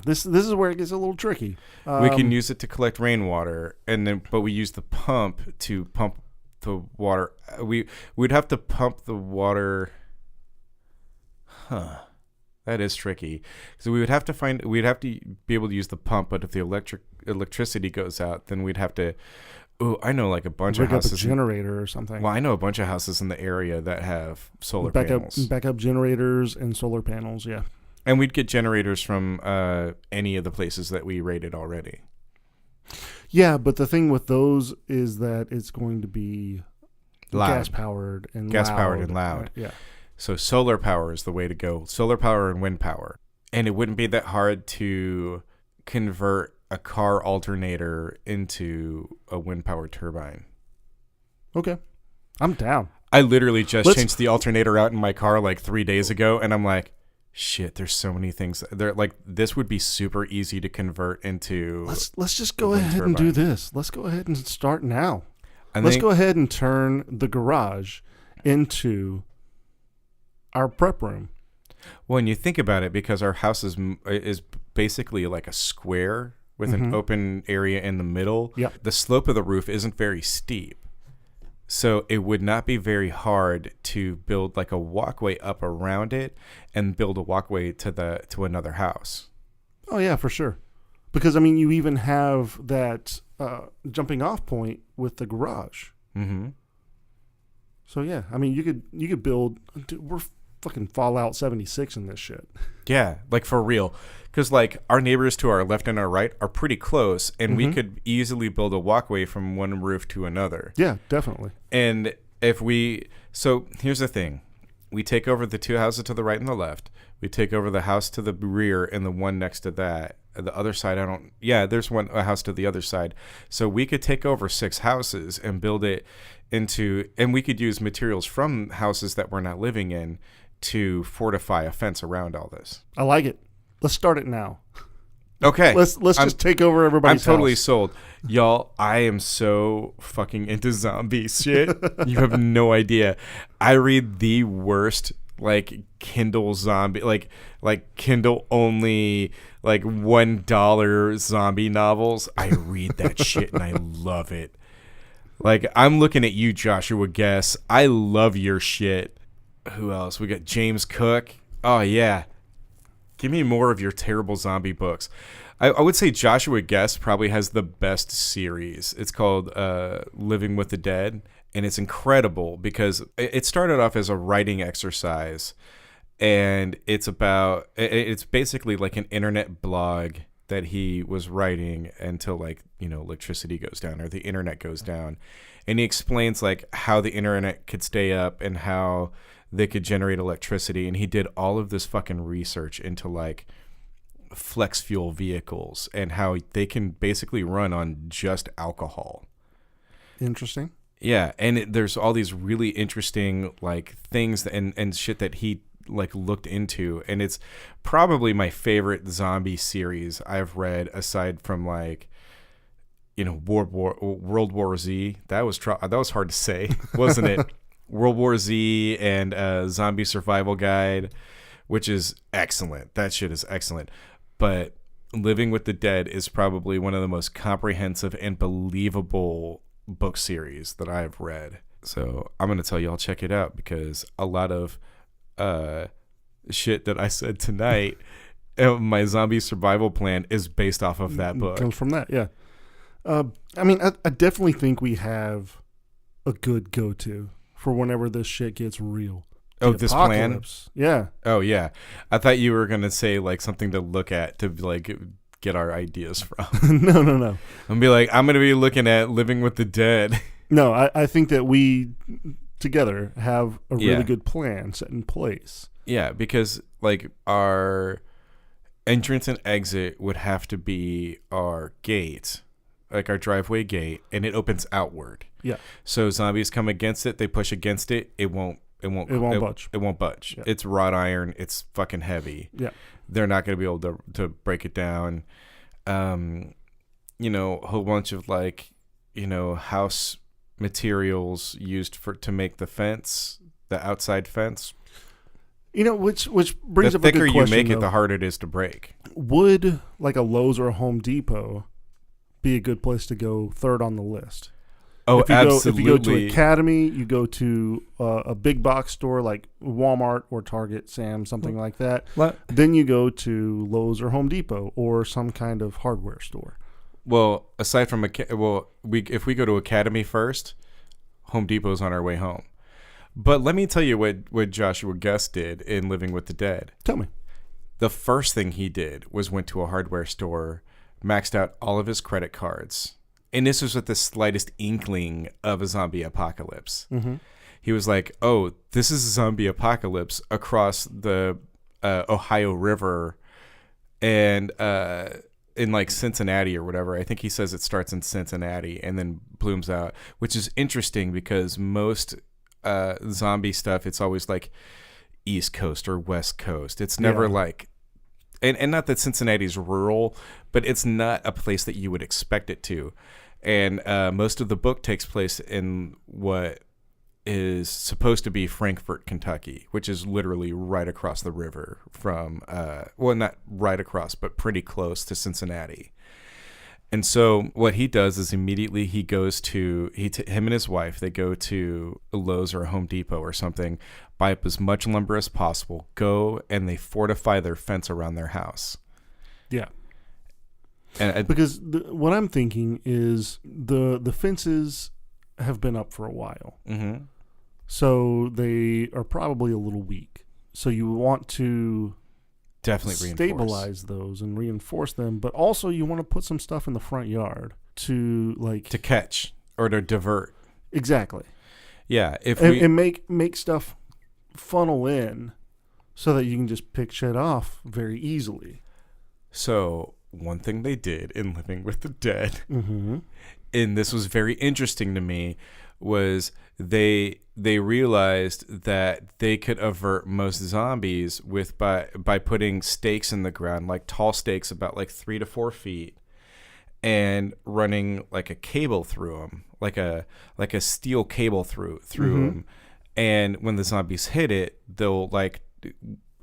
This is where it gets a little tricky. We can use it to collect rainwater, but we use the pump to pump the water. We'd have to pump the water. That is tricky. So we'd have to be able to use the pump, but if the electricity goes out, then we'd have to. Oh, I know like a bunch of houses. Up a generator or something. Well, I know a bunch of houses in the area that have solar panels. Backup generators and solar panels, yeah. And we'd get generators from any of the places that we rated already. Yeah, but the thing with those is that it's going to be loud. Gas-powered and loud. Yeah. So solar power is the way to go. Solar power and wind power. And it wouldn't be that hard to convert a car alternator into a wind power turbine. Okay. I'm down. I literally just changed the alternator out in my car like 3 days ago, and I'm like, shit, there's so many things. They're like, this would be super easy to convert into. Let's just go ahead and do this. Let's go ahead and start now. Let's go ahead and turn the garage into our prep room. Well, when you think about it, because our house is basically like a square with an open area in the middle. Yep. The slope of the roof isn't very steep. So it would not be very hard to build like a walkway up around it and build a walkway to another house. Oh, yeah, for sure. Because, I mean, you even have that jumping off point with the garage. Mm-hmm. So, yeah, I mean, you could build... Dude, we're fucking Fallout 76 in this shit. Yeah, like for real. Because like our neighbors to our left and our right are pretty close, and we could easily build a walkway from one roof to another. Yeah, definitely. And so here's the thing. We take over the two houses to the right and the left. We take over the house to the rear and the one next to that. The other side, there's a house to the other side. So we could take over 6 houses and build it and we could use materials from houses that we're not living in to fortify a fence around all this. I like it. Let's start it now. Okay. Let's just take over everybody's I'm totally house. sold. Y'all, I am so fucking into zombie shit. You have no idea. I read the worst like Kindle zombie like Kindle only like $1 zombie novels. I read that shit and I love it. Like I'm looking at you, Joshua Guess. I love your shit. Who else? We got James Cook. Oh yeah. Give me more of your terrible zombie books. I would say Joshua Guest probably has the best series. It's called Living with the Dead, and it's incredible because it started off as a writing exercise, and it's basically like an internet blog that he was writing until like, electricity goes down or the internet goes down. And he explains like how the internet could stay up and how they could generate electricity, and he did all of this fucking research into like flex fuel vehicles and how they can basically run on just alcohol. Interesting. Yeah, and there's all these really interesting like things and shit that he like looked into, and it's probably my favorite zombie series I've read aside from like World War Z. That was hard to say, wasn't it? World War Z and Zombie Survival Guide, which is excellent. That shit is excellent. But Living with the Dead is probably one of the most comprehensive and believable book series that I've read. So I'm going to tell you all check it out because a lot of shit that I said tonight, my zombie survival plan is based off of that book. Comes from that, yeah. I mean, I definitely think we have a good go-to for whenever this shit gets real. Oh, this plan? Yeah. Oh, yeah. I thought you were going to say like something to look at to like get our ideas from. No. I'm be like, I'm going to be looking at Living with the Dead. No, I think that we together have a really good plan set in place. Yeah, because like our entrance and exit would have to be our gate our driveway gate, and it opens outward. Yeah. So zombies come against it. They push against it. It won't budge. It won't budge. Yeah. It's wrought iron. It's fucking heavy. Yeah. They're not going to be able to break it down. You know, a whole bunch of like, you know, house materials used to make the fence, the outside fence. You know, which brings up a good question. The thicker you make it, the harder it is to break. Would like a Lowe's or a Home Depot be a good place to go third on the list? Oh, absolutely. If you go to Academy, you go to a big box store like Walmart or Target, Sam's, something like that. Then you go to Lowe's or Home Depot or some kind of hardware store. Well, aside from if we go to Academy first, Home Depot's on our way home. But let me tell you what Joshua Guest did in Living with the Dead. Tell me. The first thing he did was went to a hardware store, maxed out all of his credit cards. And this was with the slightest inkling of a zombie apocalypse. Mm-hmm. He was like, oh, this is a zombie apocalypse across the Ohio River and in like Cincinnati or whatever. I think he says it starts in Cincinnati and then blooms out, which is interesting because most zombie stuff, it's always like East Coast or West Coast. It's never like, and not that Cincinnati's rural, but it's not a place that you would expect it to. And most of the book takes place in what is supposed to be Frankfort, Kentucky, which is literally right across the river from, well, not right across, but pretty close to Cincinnati. And so what he does is immediately he goes to, him and his wife, they go to a Lowe's or a Home Depot or something, buy up as much lumber as possible, go and they fortify their fence around their house. Yeah. And because what I'm thinking is the fences have been up for a while. Mm-hmm. So they are probably a little weak. So you want to definitely stabilize those and reinforce them, but also you want to put some stuff in the front yard to catch or to divert. Exactly. Yeah, and make stuff funnel in so that you can just pick shit off very easily. So one thing they did in Living with the Dead, mm-hmm. and this was very interesting to me, was they realized that they could avert most zombies by putting stakes in the ground, like tall stakes about like 3 to 4 feet, and running like a cable through them, like a steel cable through mm-hmm. them. And when the zombies hit it, they'll like,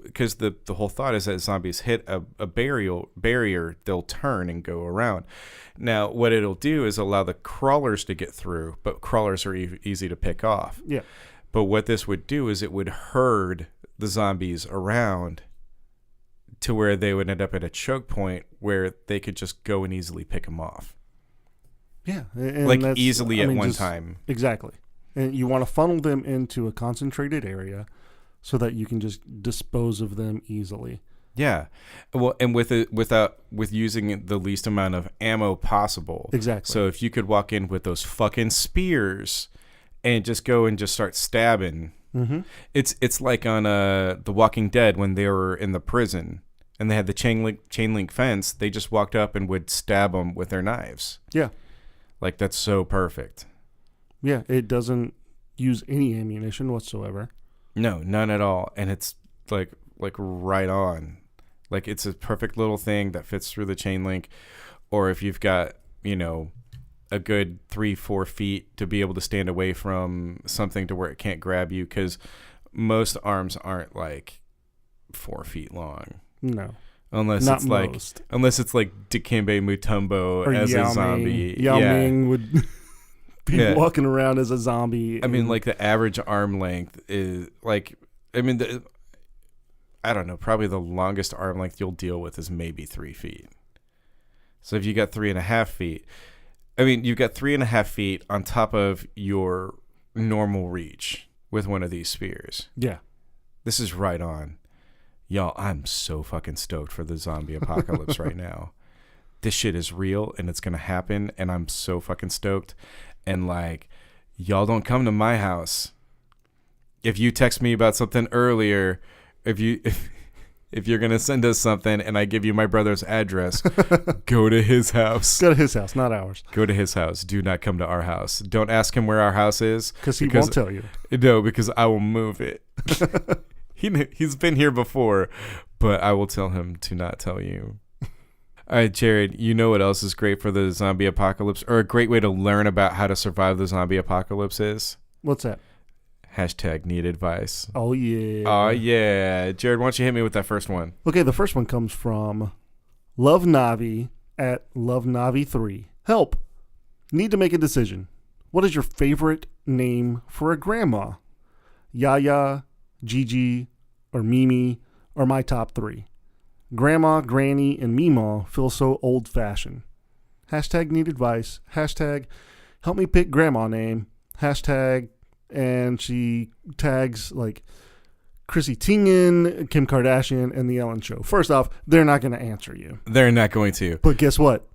because the whole thought is that zombies hit a barrier, they'll turn and go around. Now, what it'll do is allow the crawlers to get through, but crawlers are easy to pick off. Yeah. But what this would do is it would herd the zombies around to where they would end up at a choke point where they could just go and easily pick them off. Yeah. Like easily at one time. Exactly. And you want to funnel them into a concentrated area so that you can just dispose of them easily. Yeah, well, and with using the least amount of ammo possible. Exactly. So if you could walk in with those fucking spears and just go and just start stabbing, mm-hmm. it's like on The Walking Dead when they were in the prison and they had the chain link fence. They just walked up and would stab them with their knives. Yeah, like that's so perfect. Yeah, it doesn't use any ammunition whatsoever. No, none at all, and it's like right on. Like it's a perfect little thing that fits through the chain link. Or if you've got, a good 3-4 feet to be able to stand away from something to where it can't grab you, because most arms aren't like 4 feet long. No. Unless it's like Dikembe Mutombo or as Yao a zombie. Yao Ming would be walking around as a zombie. I mean, like the average arm length is like, I don't know, probably the longest arm length you'll deal with is maybe 3 feet. So if you got 3.5 feet, you've got 3.5 feet on top of your normal reach with one of these spears. Yeah. This is right on. Y'all, I'm so fucking stoked for the zombie apocalypse right now. This shit is real and it's going to happen, and I'm so fucking stoked. And like, y'all don't come to my house. If you text me about something earlier, if If you're going to send us something and I give you my brother's address, go to his house. Go to his house, not ours. Go to his house. Do not come to our house. Don't ask him where our house is. Because he won't tell you. No, because I will move it. He's been here before, but I will tell him to not tell you. All right, Jared, you know what else is great for the zombie apocalypse, or a great way to learn about how to survive the zombie apocalypse is? What's that? # need advice. Oh, yeah. Oh, yeah. Jared, why don't you hit me with that first one? Okay, the first one comes from Love Navi at Love Navi 3. Help. Need to make a decision. What is your favorite name for a grandma? Yaya, Gigi, or Mimi are my top 3. Grandma, Granny, and Meemaw feel so old-fashioned. # need advice. # help me pick grandma name. # and she tags like Chrissy Teigen, Kim Kardashian, and The Ellen Show. First off, they're not going to answer you. They're not going to. But guess what?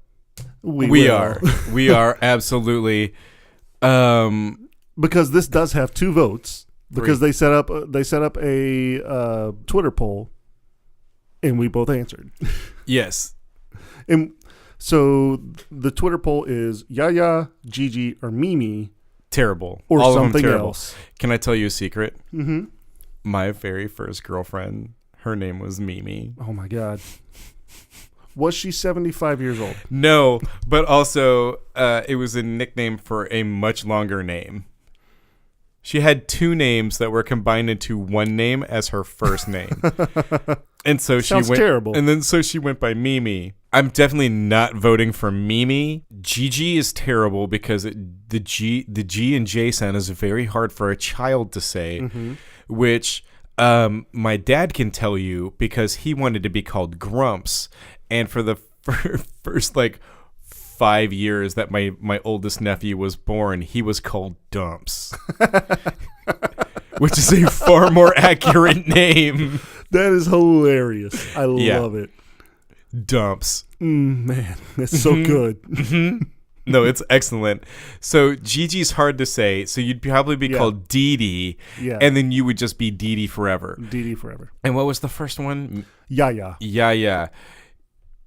We are. We are absolutely. Because this does have 2 votes. Because 3. they set up a Twitter poll, and we both answered. Yes. And so the Twitter poll is Yaya, Gigi, or Mimi. Terrible. Or all something of them terrible. else. Can I tell you a secret? Mm-hmm. My very first girlfriend, her name was Mimi. Oh, my God. Was she 75 years old? No, but also it was a nickname for a much longer name. She had 2 names that were combined into one name as her first name. And so Sounds she went terrible. And then so she went by Mimi. I'm definitely not voting for Mimi. Gigi is terrible because the G and J sound is very hard for a child to say, which my dad can tell you because he wanted to be called Grumps. And for the first 5 years that my oldest nephew was born, he was called Dumps, which is a far more accurate name. That is hilarious. I love it. Dumps. Man, that's so good. No, it's excellent. So Gigi's hard to say, so you'd probably be called Dee Dee, and then you would just be Dee Dee forever. Dee Dee forever. And what was the first one? Yaya. Yaya.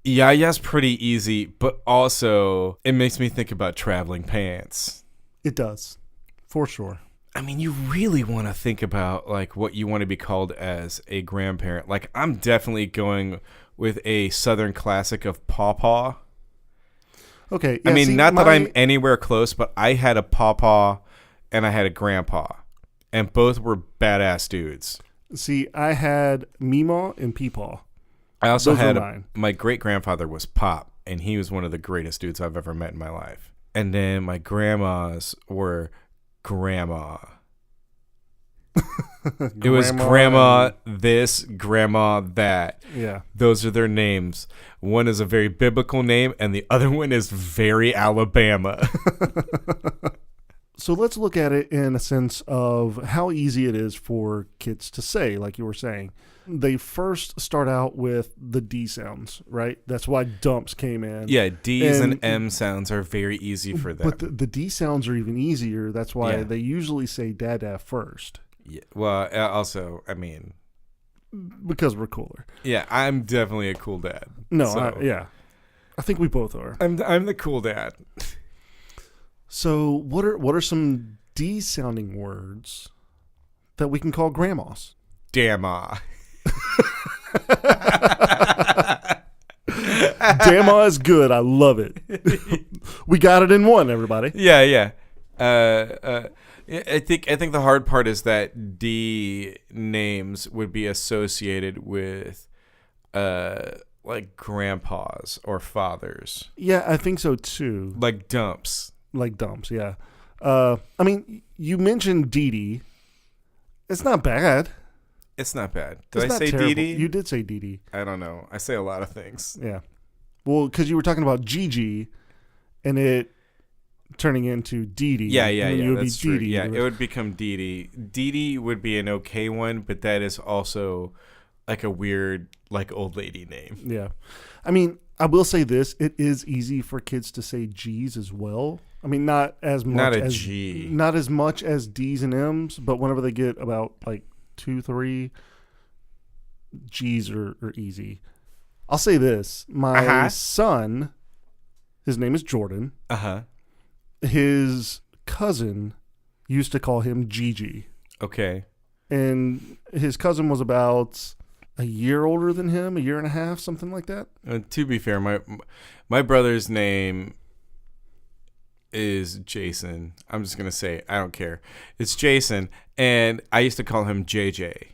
Yaya's pretty easy, but also it makes me think about traveling pants. It does, for sure. I mean, you really want to think about what you want to be called as a grandparent. I'm definitely going with a Southern classic of Pawpaw. Okay. Yeah, I mean, not that I'm anywhere close, but I had a Pawpaw and I had a Grandpa, and both were badass dudes. See, I had Meemaw and Peepaw. I also Those had my great-grandfather was Pop, and he was one of the greatest dudes I've ever met in my life. And then my grandmas were Grandma. It was Grandma this, Grandma that. Yeah. Those are their names. One is a very biblical name, and the other one is very Alabama. So let's look at it in a sense of how easy it is for kids to say, like you were saying. They first start out with the D sounds, right? That's why Dumps came in. Yeah, D's and M sounds are very easy for them. But the D sounds are even easier. That's why they usually say Dada first. Yeah. Well, also, I mean, because we're cooler. Yeah, I'm definitely a cool dad. No, so. I think we both are. I'm the cool dad. So what are some D sounding words that we can call grandmas? Damma. Damma is good. I love it. We got it in one, everybody. Yeah. I think the hard part is that D names would be associated with grandpas or fathers. Yeah, I think so too. Like Dumps. Yeah. I mean, you mentioned Dee Dee. It's not bad. It's not bad. Did I say Dee Dee? You did say Dee Dee. I don't know. I say a lot of things. Yeah. Well, because you were talking about Gigi and it turning into Dee Dee. Yeah. That's true. Yeah, it would become Dee Dee. Dee Dee would be an okay one, but that is also like a weird, old lady name. Yeah. I mean, I will say this. It is easy for kids to say G's as well. I mean, not as much as D's and M's, but whenever they get about 2, 3, G's are easy. I'll say this. My son, his name is Jordan. Uh-huh. His cousin used to call him Gigi. Okay. And his cousin was about a year older than him, a year and a half, something like that. To be fair, my brother's name is Jason. I'm just going to say, I don't care. It's Jason, and I used to call him JJ.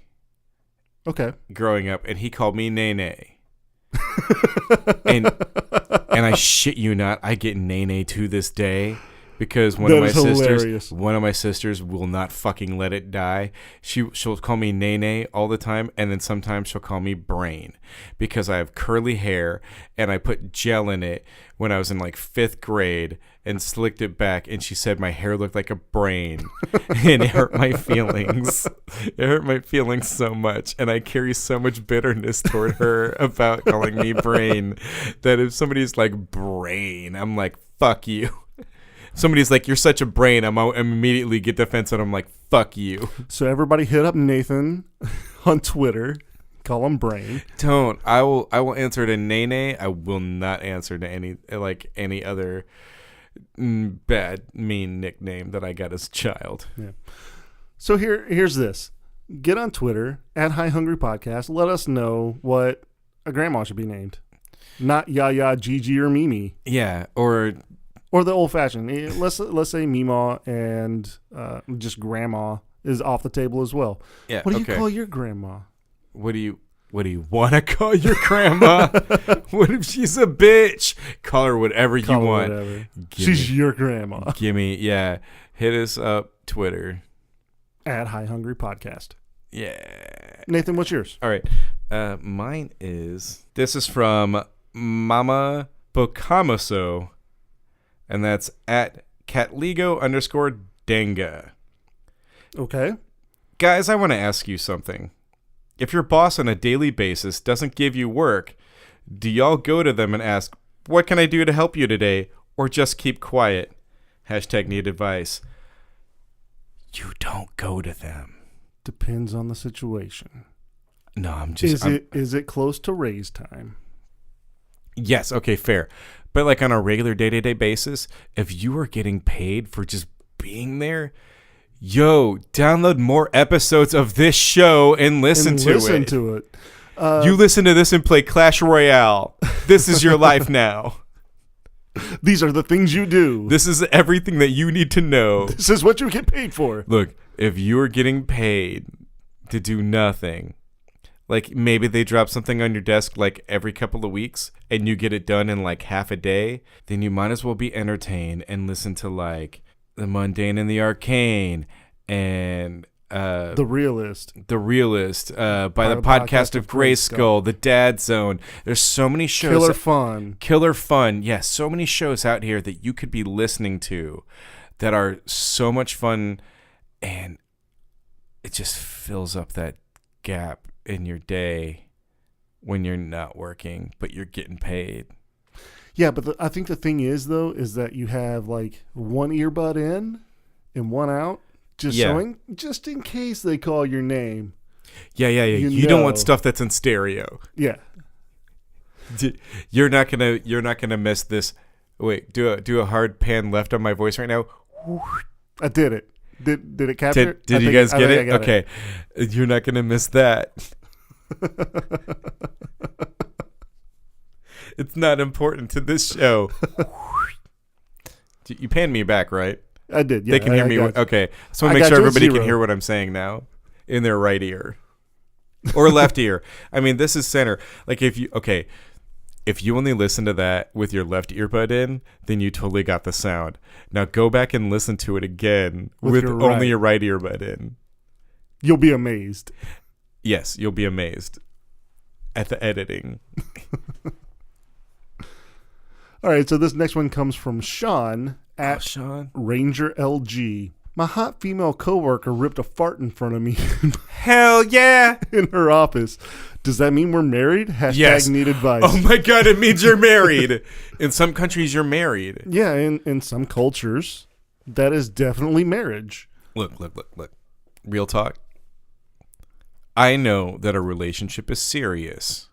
Okay. Growing up, and he called me Nene. and I shit you not, I get Nene to this day because one of my sisters will not fucking let it die. She'll call me Nene all the time, and then sometimes she'll call me Brain because I have curly hair and I put gel in it when I was in like 5th grade and slicked it back, and she said my hair looked like a brain. And it hurt my feelings. It hurt my feelings so much, and I carry so much bitterness toward her about calling me Brain that if somebody's like Brain, I'm like, fuck you. Somebody's like, you're such a brain, I'm immediately get defensive, and I'm like, fuck you. So everybody hit up Nathan on Twitter. Call him Brain. Don't. I will answer to Nene. I will not answer to any other bad, mean nickname that I got as a child. Yeah. So here's this. Get on Twitter at High Hungry Podcast. Let us know what a grandma should be named. Not Yaya, Gigi, or Mimi. Yeah, or the old fashioned. Let's say Meemaw and just grandma is off the table as well. Yeah. What do you call your grandma? What do you want to call your grandma? What if she's a bitch? Call her whatever you want. Whatever. She's your grandma. Yeah. Hit us up, Twitter. At High Hungry Podcast. Yeah. Nathan, what's yours? All right. Mine is, this is from Mama Bocamoso, and that's at Catligo_Danga. Okay. Guys, I want to ask you something. If your boss on a daily basis doesn't give you work, do y'all go to them and ask, what can I do to help you today? Or just keep quiet? #need advice. You don't go to them. Depends on the situation. No, Is it close to raise time? Yes, okay, fair. But like on a regular day-to-day basis, if you are getting paid for just being there, yo, download more episodes of this show and listen to it. You listen to this and play Clash Royale. This is your life now. These are the things you do. This is everything that you need to know. This is what you get paid for. Look, if you're getting paid to do nothing, like maybe they drop something on your desk like every couple of weeks and you get it done in like half a day, then you might as well be entertained and listen to like The Mundane and the Arcane and The Realist by the podcast of Grayskull, The Dad Zone. There's so many shows. Killer Fun. Yes, so many shows out here that you could be listening to that are so much fun, and it just fills up that gap in your day when you're not working, but you're getting paid. Yeah, but I think the thing is, though, is that you have like one earbud in and one out. Just in case they call your name. Yeah. You don't want stuff that's in stereo. Yeah. You're not gonna miss this. Wait, do a hard pan left on my voice right now. I did it. Did it capture? Did you guys get it? Okay. You're not gonna miss that. It's not important to this show. You panned me back, right? I did. Yeah, they can hear me. Okay. So I want to make sure everybody can hear what I'm saying now in their right ear or left ear. I mean, this is center. Like if you only listen to that with your left earbud in, then you totally got the sound. Now go back and listen to it again with only your right earbud in. You'll be amazed. Yes, you'll be amazed at the editing. All right, so this next one comes from Sean at Sean Ranger LG. My hot female coworker ripped a fart in front of me. Hell yeah! In her office. Does that mean we're married? # yes. Need advice. Oh my God, it means you're married. In some countries, you're married. Yeah, in some cultures, that is definitely marriage. Look. Real talk. I know that a relationship is serious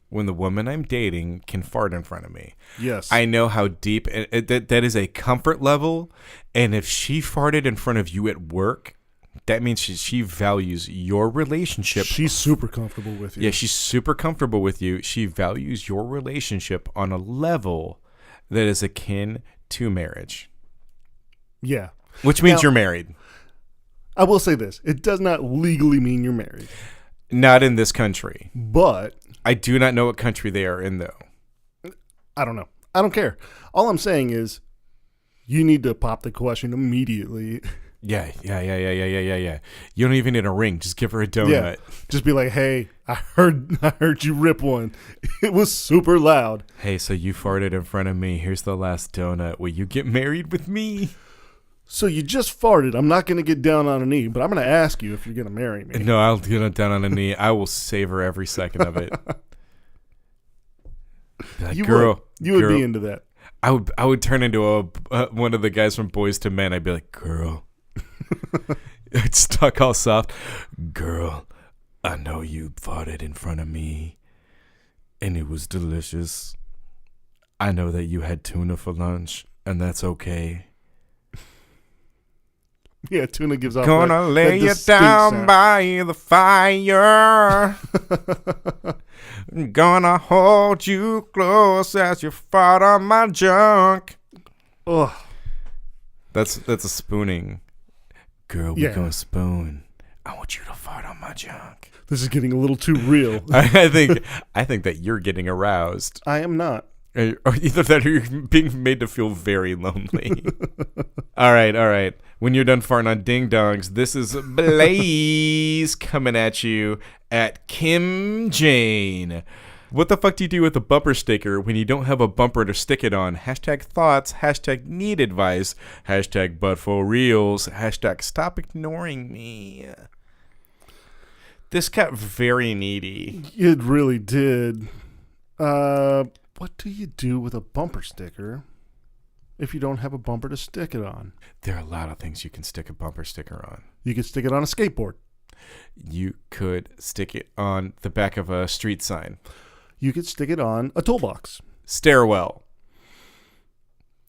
when the woman I'm dating can fart in front of me. Yes. I know how deep that is a comfort level. And if she farted in front of you at work, that means she values your relationship. She's super comfortable with you. Yeah, she's super comfortable with you. She values your relationship on a level that is akin to marriage. Yeah. Which means Now, you're married. I will say this. It does not legally mean you're married. Not in this country. But I do not know what country they are in, though. I don't know. I don't care. All I'm saying is you need to pop the question immediately. Yeah. You don't even need a ring. Just give her a donut. Yeah. Just be like, hey, I heard you rip one. It was super loud. Hey, so you farted in front of me. Here's the last donut. Will you get married with me? So you just farted. I'm not going to get down on a knee, but I'm going to ask you if you're going to marry me. No, I'll get down on a knee. I will savor every second of it. Like, You girl, would be into that. I would turn into one of the guys from Boys to Men. I'd be like, girl. I'd talk all soft. Girl, I know you farted in front of me, and it was delicious. I know that you had tuna for lunch, and that's okay. Yeah, tuna gives off Gonna that lay you distinct down sound. by the fire. Gonna hold you close as you fart on my junk. Ugh. That's a spooning. Girl, we're Yeah. gonna spoon. I want you to fart on my junk. This is getting a little too real. I think that you're getting aroused. I am not. Or either that or you're being made to feel very lonely. All right. When you're done farting on ding dongs, this is Blaze coming at you at Kim Jane. What the fuck do you do with a bumper sticker when you don't have a bumper to stick it on? Hashtag thoughts, hashtag need advice, hashtag but for reals, hashtag stop ignoring me. This got very needy. It really did. What do you do with a bumper sticker if you don't have a bumper to stick it on? There are a lot of things you can stick a bumper sticker on. You could stick it on a skateboard. You could stick it on the back of a street sign. You could stick it on a toolbox. Stairwell.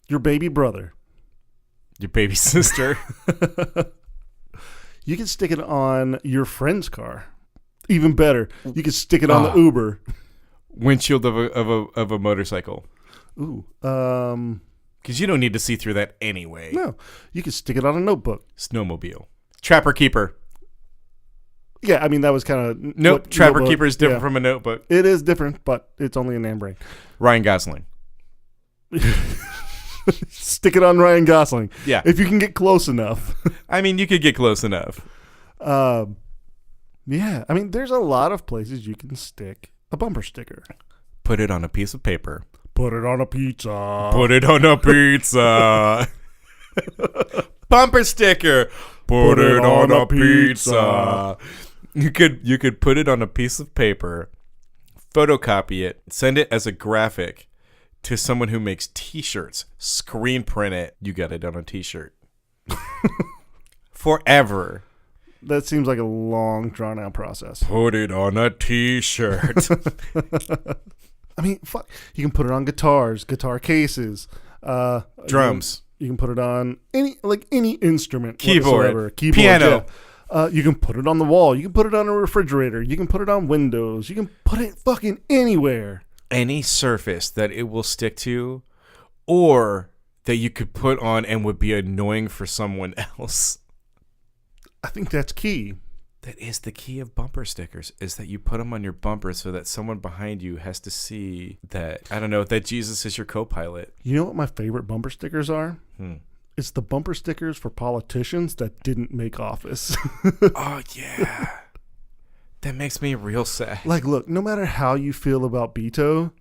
Your baby brother. Your baby sister. You could stick it on your friend's car. Even better, you could stick it on the Uber. Windshield of a motorcycle. Ooh. Because you don't need to see through that anyway. No. You could stick it on a notebook. Snowmobile. Trapper Keeper. Yeah, I mean, that was kind of... Nope. Trapper Keeper is different from a notebook. It is different, but it's only a name brand. Ryan Gosling. Stick it on Ryan Gosling. Yeah. If you can get close enough. I mean, you could get close enough. Yeah. I mean, there's a lot of places you can stick a bumper sticker. Put it on a piece of paper. Put it on a pizza. Put it on a pizza. Bumper sticker. Put it on a pizza. You could put it on a piece of paper, photocopy it, send it as a graphic to someone who makes t-shirts, screen print it. You got it on a t-shirt. Forever. That seems like a long, drawn-out process. Put it on a t-shirt. I mean, fuck. You can put it on guitars, guitar cases, Drums. You can put it on any instrument, Keyboard, whatsoever. Keyboard, piano. yeah. You can put it on the wall. You can put it on a refrigerator. You can put it on windows. You can put it fucking anywhere. Any surface that it will stick to, or that you could put on and would be annoying for someone else. I think that's key. That is the key of bumper stickers, is that you put them on your bumper so that someone behind you has to see that, I don't know, that Jesus is your co-pilot. You know what my favorite bumper stickers are? It's the bumper stickers for politicians that didn't make office. Oh, yeah. That makes me real sad. Like, look, no matter how you feel about Beto,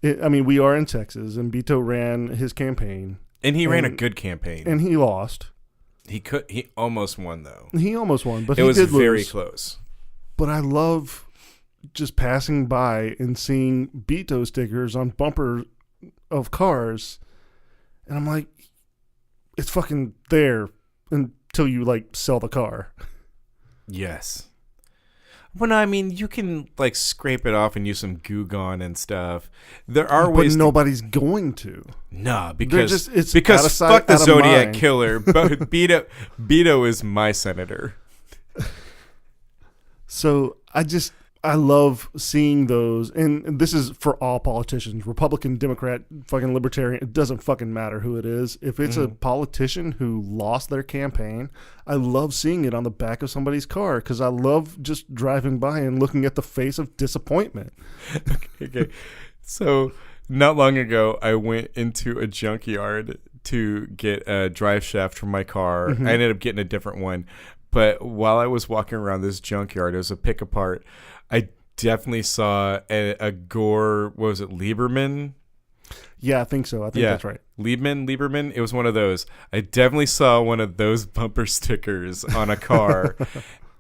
we are in Texas, and Beto ran his campaign. And he ran a good campaign. And he lost. He almost won, though. He almost won, but it he was did very lose. close. But I love just passing by and seeing Beto stickers on bumper of cars. And I'm like, it's fucking there until you, like, sell the car. Yes. Well, no, I mean, you can like scrape it off and use some Goo Gone and stuff. There are ways. But nobody's going to. Nah, because it's because out of sight, fuck the out of Zodiac mind. Killer. But Beto is my senator. So I love seeing those, and this is for all politicians, Republican, Democrat, fucking Libertarian. It doesn't fucking matter who it is. If it's a politician who lost their campaign, I love seeing it on the back of somebody's car because I love just driving by and looking at the face of disappointment. Okay. So not long ago, I went into a junkyard to get a drive shaft for my car. I ended up getting a different one. But while I was walking around this junkyard, it was a pick apart. I definitely saw a Gore, what was it, Lieberman? Yeah, I think so. I think that's right. Lieberman. It was one of those. I definitely saw one of those bumper stickers on a car.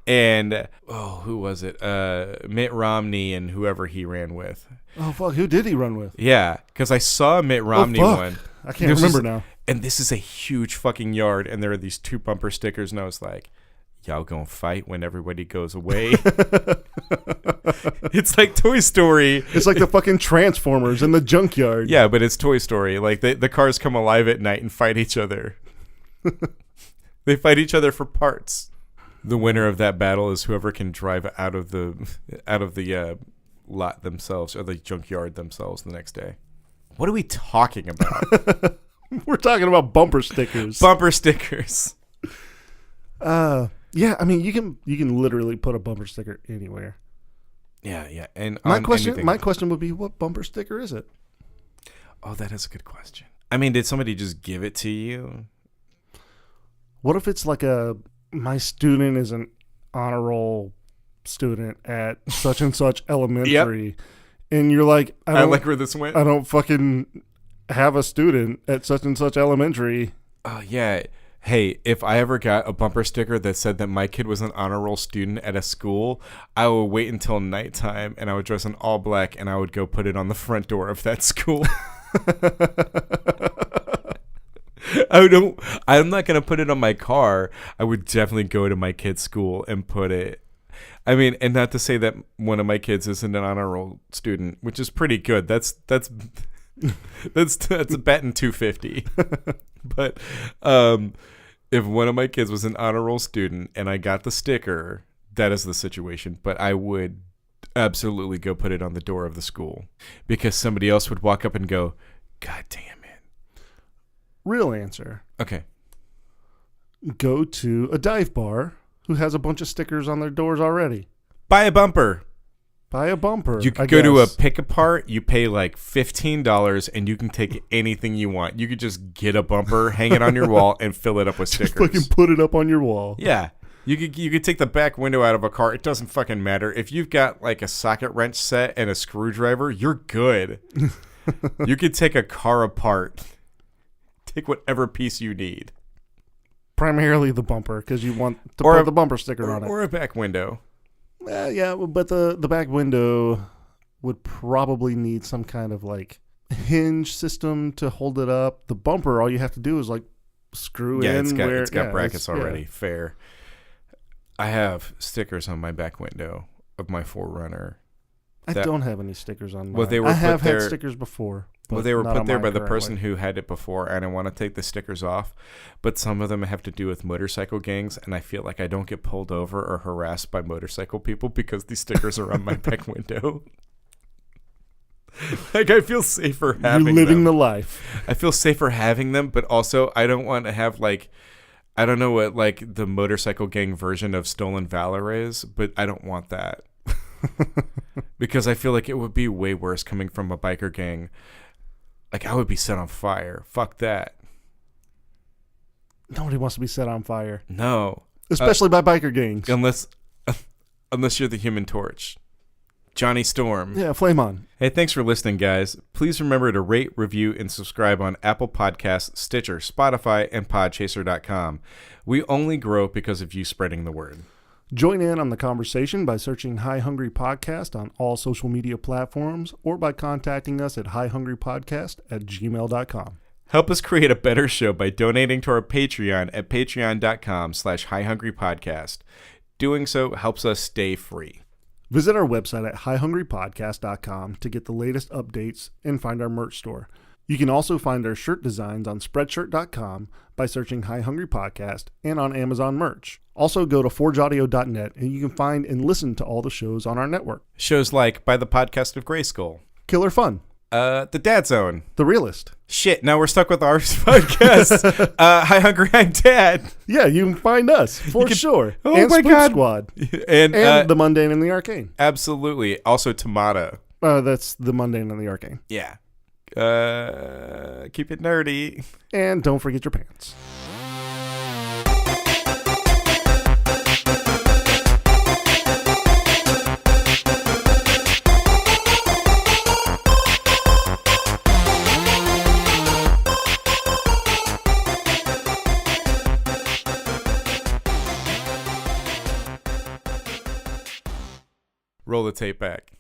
And, who was it? Mitt Romney and whoever he ran with. Oh, fuck. Who did he run with? Yeah, because I saw a Mitt Romney one. I can't remember now. And this is a huge fucking yard, and there are these 2 bumper stickers, and I was like, y'all gonna fight when everybody goes away? It's like Toy Story. It's like the fucking Transformers in the junkyard. Yeah, but it's Toy Story. Like the cars come alive at night and fight each other. They fight each other for parts. The winner of that battle is whoever can drive out of the lot themselves or the junkyard themselves the next day. What are we talking about? We're talking about bumper stickers. Bumper stickers. Yeah, I mean you can literally put a bumper sticker anywhere. Yeah. And my question would be, what bumper sticker is it? Oh, that is a good question. I mean, did somebody just give it to you? What if it's like my student is an honor roll student at such and such elementary, and you're like, I like where this went. I don't fucking have a student at such and such elementary. Oh yeah. Hey, if I ever got a bumper sticker that said that my kid was an honor roll student at a school, I would wait until nighttime and I would dress in all black and I would go put it on the front door of that school. I'm not going to put it on my car. I would definitely go to my kid's school and put it. I mean, and not to say that one of my kids isn't an honor roll student, which is pretty good. That's a batting 250. But if one of my kids was an honor roll student and I got the sticker, that is the situation. But I would absolutely go put it on the door of the school because somebody else would walk up and go, God damn it. Real answer. Okay. Go to a dive bar who has a bunch of stickers on their doors already. Buy a bumper. Buy a bumper. You could go to a pick apart, you pay like $15 and you can take anything you want. You could just get a bumper, hang it on your wall, and fill it up with stickers. Just fucking put it up on your wall. Yeah. You could take the back window out of a car. It doesn't fucking matter. If you've got like a socket wrench set and a screwdriver, you're good. You could take a car apart. Take whatever piece you need. Primarily the bumper because you want to put the bumper sticker on it. Or a back window. Yeah, but the back window would probably need some kind of like hinge system to hold it up. The bumper, all you have to do is like screw in. It's got brackets already. Yeah. Fair. I have stickers on my back window of my 4Runner. I don't have any stickers on mine. Well, I have had stickers before. Well, they were put there by the person who had it before, and I want to take the stickers off. But some of them have to do with motorcycle gangs, and I feel like I don't get pulled over or harassed by motorcycle people because these stickers are on my back window. Like, I feel safer having them. You're living the life. I feel safer having them, but also I don't want to have, like, I don't know what, like, the motorcycle gang version of Stolen Valor is, but I don't want that. Because I feel like it would be way worse coming from a biker gang. Like, I would be set on fire. Fuck that. Nobody wants to be set on fire. No. Especially by biker gangs. Unless you're the Human Torch. Johnny Storm. Yeah, flame on. Hey, thanks for listening, guys. Please remember to rate, review, and subscribe on Apple Podcasts, Stitcher, Spotify, and Podchaser.com. We only grow because of you spreading the word. Join in on the conversation by searching High Hungry Podcast on all social media platforms or by contacting us at highhungrypodcast@gmail.com. Help us create a better show by donating to our Patreon at patreon.com/highhungrypodcast. Doing so helps us stay free. Visit our website at highhungrypodcast.com to get the latest updates and find our merch store. You can also find our shirt designs on spreadshirt.com by searching High Hungry Podcast and on Amazon merch. Also go to forgeaudio.net and you can find and listen to all the shows on our network. Shows like By the Podcast of Grayskull. Killer Fun. The Dad Zone. The Realist. Shit, now we're stuck with our podcast. Hi Hungry, I'm Dad. Yeah, you can find us for sure. Oh and my Spook God. Squad. And The Mundane and the Arcane. absolutely. Also Tomato. That's The Mundane and the Arcane. Yeah. Keep it nerdy. And don't forget your pants. Roll the tape back.